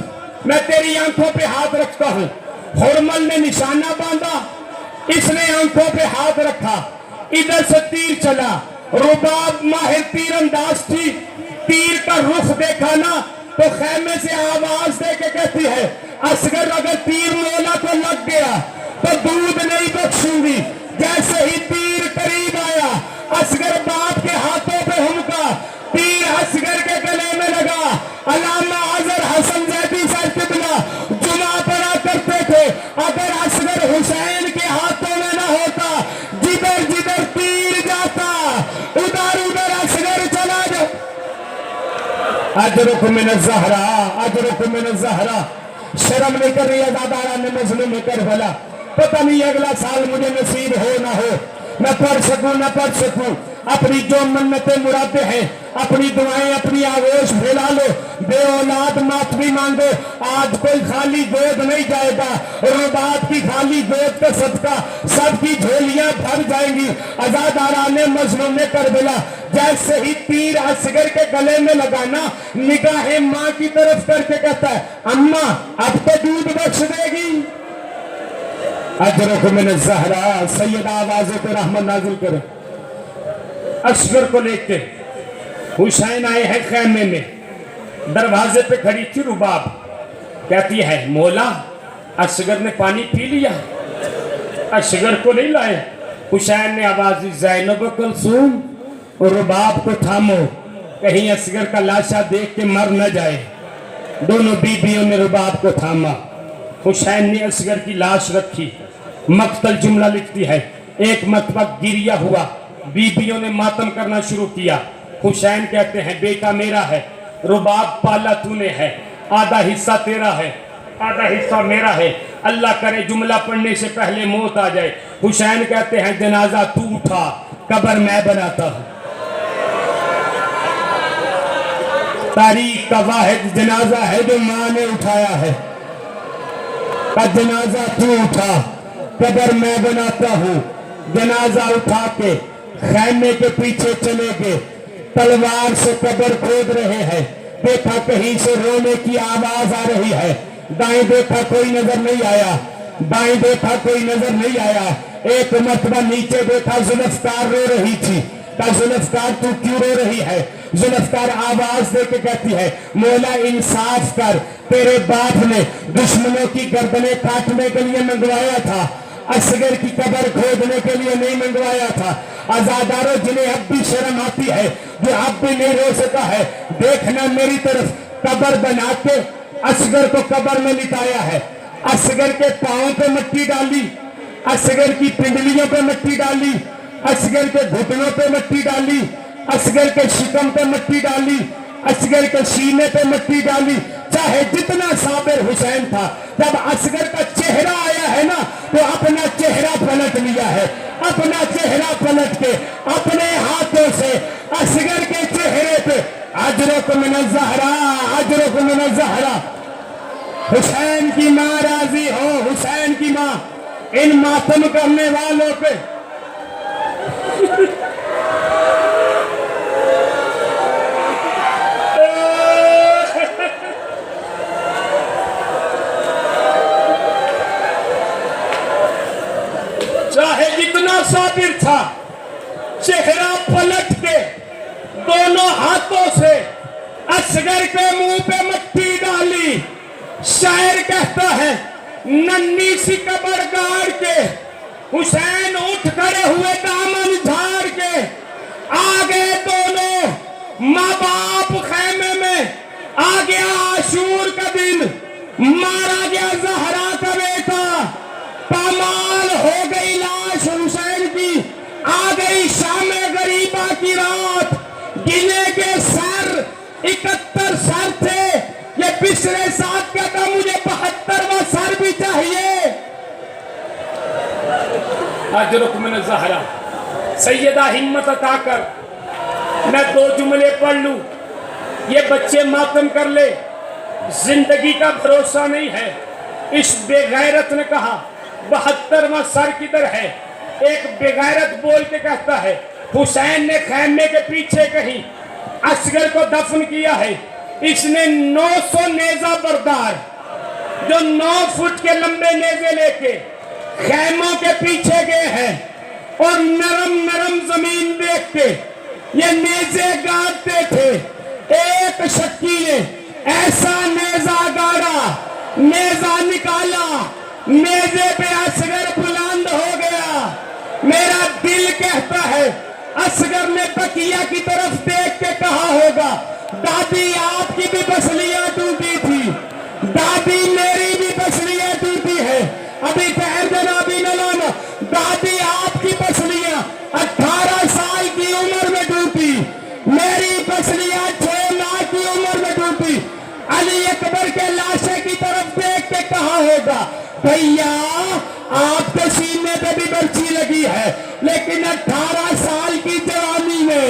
Speaker 2: میں تیری آنکھوں پہ ہاتھ رکھتا ہوں۔ حرمل نے نشانہ باندھا، اس نے آنکھوں پہ ہاتھ رکھا، ادھر سے تیر چلا، رباب ماہر تیر انداز تھی، تیر کا رخ دیکھا نا تو خیمے سے آواز دے کے کہتی ہے اصغر اگر تیر مولا کو لگ گیا تو دودھ نہیں بخشوں گی۔ جیسے ہی تیر قریب آیا اصغر باپ کے ہاتھوں پہ ہمکا، تیر اصغر کے گلے میں لگا۔ علامہ اظہر حسن زیدی صاحب قبلہ جمعہ پڑھا کرتے تھے، اگر اصغر حسین کے ہاتھوں میں نہ ہوتا، جدھر جدھر تیر جاتا ادھر ادھر اصغر چلا جاتا۔ اجرکم من الزہرا، اجرکم من الزہرا، شرم نہیں کر رہی عزاداران مظلوم کربلا، پتہ نہیں اگلا سال مجھے نصیب ہو نہ ہو، میں پڑھ سکوں نہ پڑھ سکوں، اپنی جو منتیں مرادیں ہیں، اپنی دعائیں اپنی آغوش پھیلا لو، بے اولاد ماتمی مانگو، آج کوئی خالی گود نہیں جائے گا، رباط کی خالی گود کا صدقہ سب کی جھولیاں بھر جائیں گی۔ عزاداران مظلوم کربلا، جیسے ہی تیر اصغر کے گلے میں لگانا، نگاہیں ماں کی طرف کر کے کہتا ہے اماں اب تو دودھ بخش دے گی۔ اجرکم من الزہرا، سید آوازوں پہ رحمت نازل کرے۔ اصغر کو لے کے حسین آئے ہیں خیمے میں، دروازے پہ کھڑی تھی رباب، کہتی ہے مولا اصغر نے پانی پی لیا، اصغر کو نہیں لائے۔ حسین نے آواز دی زینب و کلثوم اور رباب کو تھامو، کہیں اصغر کا لاشا دیکھ کے مر نہ جائے۔ دونوں بیویوں نے رباب کو تھاما، حسین نے اصغر کی لاش رکھی۔ مقتل جملہ لکھتی ہے ایک مرتبہ گریہ ہوا، بیویوں نے ماتم کرنا شروع کیا۔ حسین کہتے ہیں بیٹا میرا ہے، رباب پالا تو نے ہے، آدھا حصہ تیرا ہے آدھا حصہ میرا ہے، اللہ کرے جملہ پڑھنے سے پہلے موت آ جائے۔ حسین کہتے ہیں جنازہ تو اٹھا، قبر میں بناتا ہوں۔ تاریخ کا واحد جنازہ ہے جو ماں نے اٹھایا ہے، کا جنازہ تو اٹھا قبر میں بناتا ہوں۔ جنازہ اٹھا کے خیمے کے پیچھے چلے گئے، تلوار سے قبر کھود رہے ہیں، دیکھا کہیں سے رونے کی آواز آ رہی ہے، دائیں دیکھا کوئی نظر نہیں آیا، بائیں دیکھا کوئی نظر نہیں آیا، ایک مرتبہ نیچے دیکھا ذوالفقار رو رہی تھی، کہا ذوالفقار تو کیوں رو رہی ہے؟ ذوالفقار آواز دے کے کہتی ہے مولا انصاف کر، تیرے باپ نے دشمنوں کی گردنیں کاٹنے کے لیے منگوایا تھا، اصغر کی قبر کھودنے کے لیے نہیں منگوایا تھا۔ عزاداروں جنہیں اب بھی شرم آتی ہے، جو اب بھی نہیں رو سکا ہے، دیکھنا میری طرف، قبر بنا کے اصغر کو قبر میں لٹایا ہے، اصغر کے پاؤں پہ مٹی ڈالی، اصغر کی پنڈلیوں پہ مٹی ڈالی، اصغر کے گھٹنوں پہ مٹی ڈالی، اصغر کے شکم پہ مٹی ڈالی، اصغر کے سینے پہ مٹی ڈالی۔ چاہے جتنا صابر حسین تھا، جب اصغر کا چہرہ آیا ہے نا تو اپنا چہرہ پلٹ لیا ہے، اپنا چہرہ پلٹ کے اپنے ہاتھوں سے اصغر کے چہرے پہ اجرکم من الزہرا، اجرکم من الزہرا، حسین کی ماں راضی ہو، حسین کی ماں ان ماتم کرنے والوں پہ چاہے جتنا صابر تھا، چہرہ پلٹ کے دونوں ہاتھوں سے اصغر کے منہ پہ مٹی ڈالی۔ شاعر کہتا ہے ننھی سی قبر گاڑ کے حسین اٹھ کھڑے ہوئے دامن جھاڑ کے، آگے دونوں ماں باپ خیمے میں، آ گیا عاشور کا دن، مارا گیا زہرا کا بیٹا، پامال ہو گئی لاش حسین کی، آ گئی شام غریبہ کی رات، گنے کے سر 71 سر تھے، یہ اجرک من الزہرا سیدہ ہمت عطا کر میں 2 جملے پڑھ لوں یہ بچے ماتم کر لے زندگی کا بھروسہ نہیں ہے اس بے غیرت نے کہا 72واں سر کدھر ہے ایک بے غیرت بول کے کہتا ہے حسین نے خیمے کے پیچھے کہیں اصغر کو دفن کیا ہے اس نے 900 نیزہ بردار جو 9 فٹ کے لمبے نیزے لے کے خیموں کے پیچھے گئے ہیں اور نرم نرم زمین دیکھ کے یہ نیزے گاڑتے تھے ایک شکی نے ایسا نیزہ گاڑا نیزہ نکالا نیزے پہ اصغر بلند ہو گیا میرا دل کہتا ہے اصغر نے بقیہ کی طرف دیکھ کے کہا ہوگا دادی آپ کی بھی پسلیاں ٹوٹی تھی دادی میری بھی پسلیاں ٹوٹی ہے ابھی پہر جنابی نلانا دادی آپ کی پسلیاں 18 سال کی عمر میں ٹوٹی میری پسلیاں 6 ماہ کی عمر میں ٹوٹی علی اکبر کے لاشے کی طرف دیکھ کے کہا ہوگا بھیا آپ کے سینے پہ بھی برچی لگی ہے لیکن 18 سال کی جوانی میں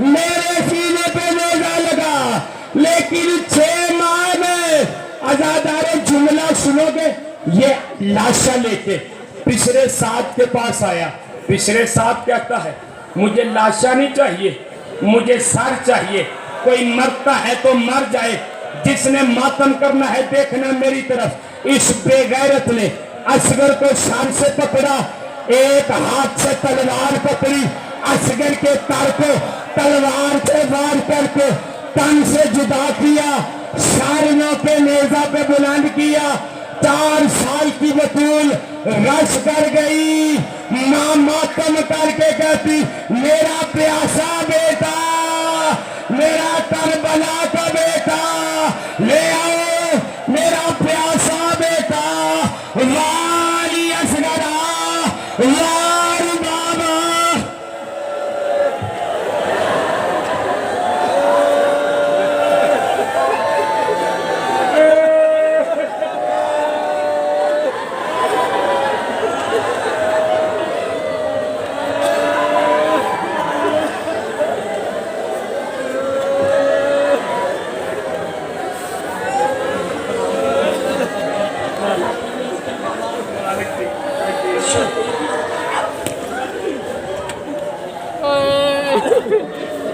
Speaker 2: میرے سینے پہ نیزہ لگا لیکن 6 ماہ میں آزادارے جملہ سنو گے یہ لاشا لے کے پچھلے ساتھ کے پاس آیا پچھلے ساتھ کہتا ہے مجھے لاشا نہیں چاہیے مجھے سر چاہیے کوئی مرتا ہے تو مر جائے جس نے ماتم کرنا ہے دیکھنا میری طرف اس بے غیرت نے اصغر کو سر سے پکڑا ایک ہاتھ سے تلوار پکڑی اصغر کے تر کو تلوار سے وار کر کے تن سے جدا کیا شارنوں کے نیزہ پہ بلند کیا 4 سال کی بطول رش کر گئی ماں ماتم کر کے کہتی میرا پیاسا بیٹا میرا کربلا کا بیٹا لے آؤ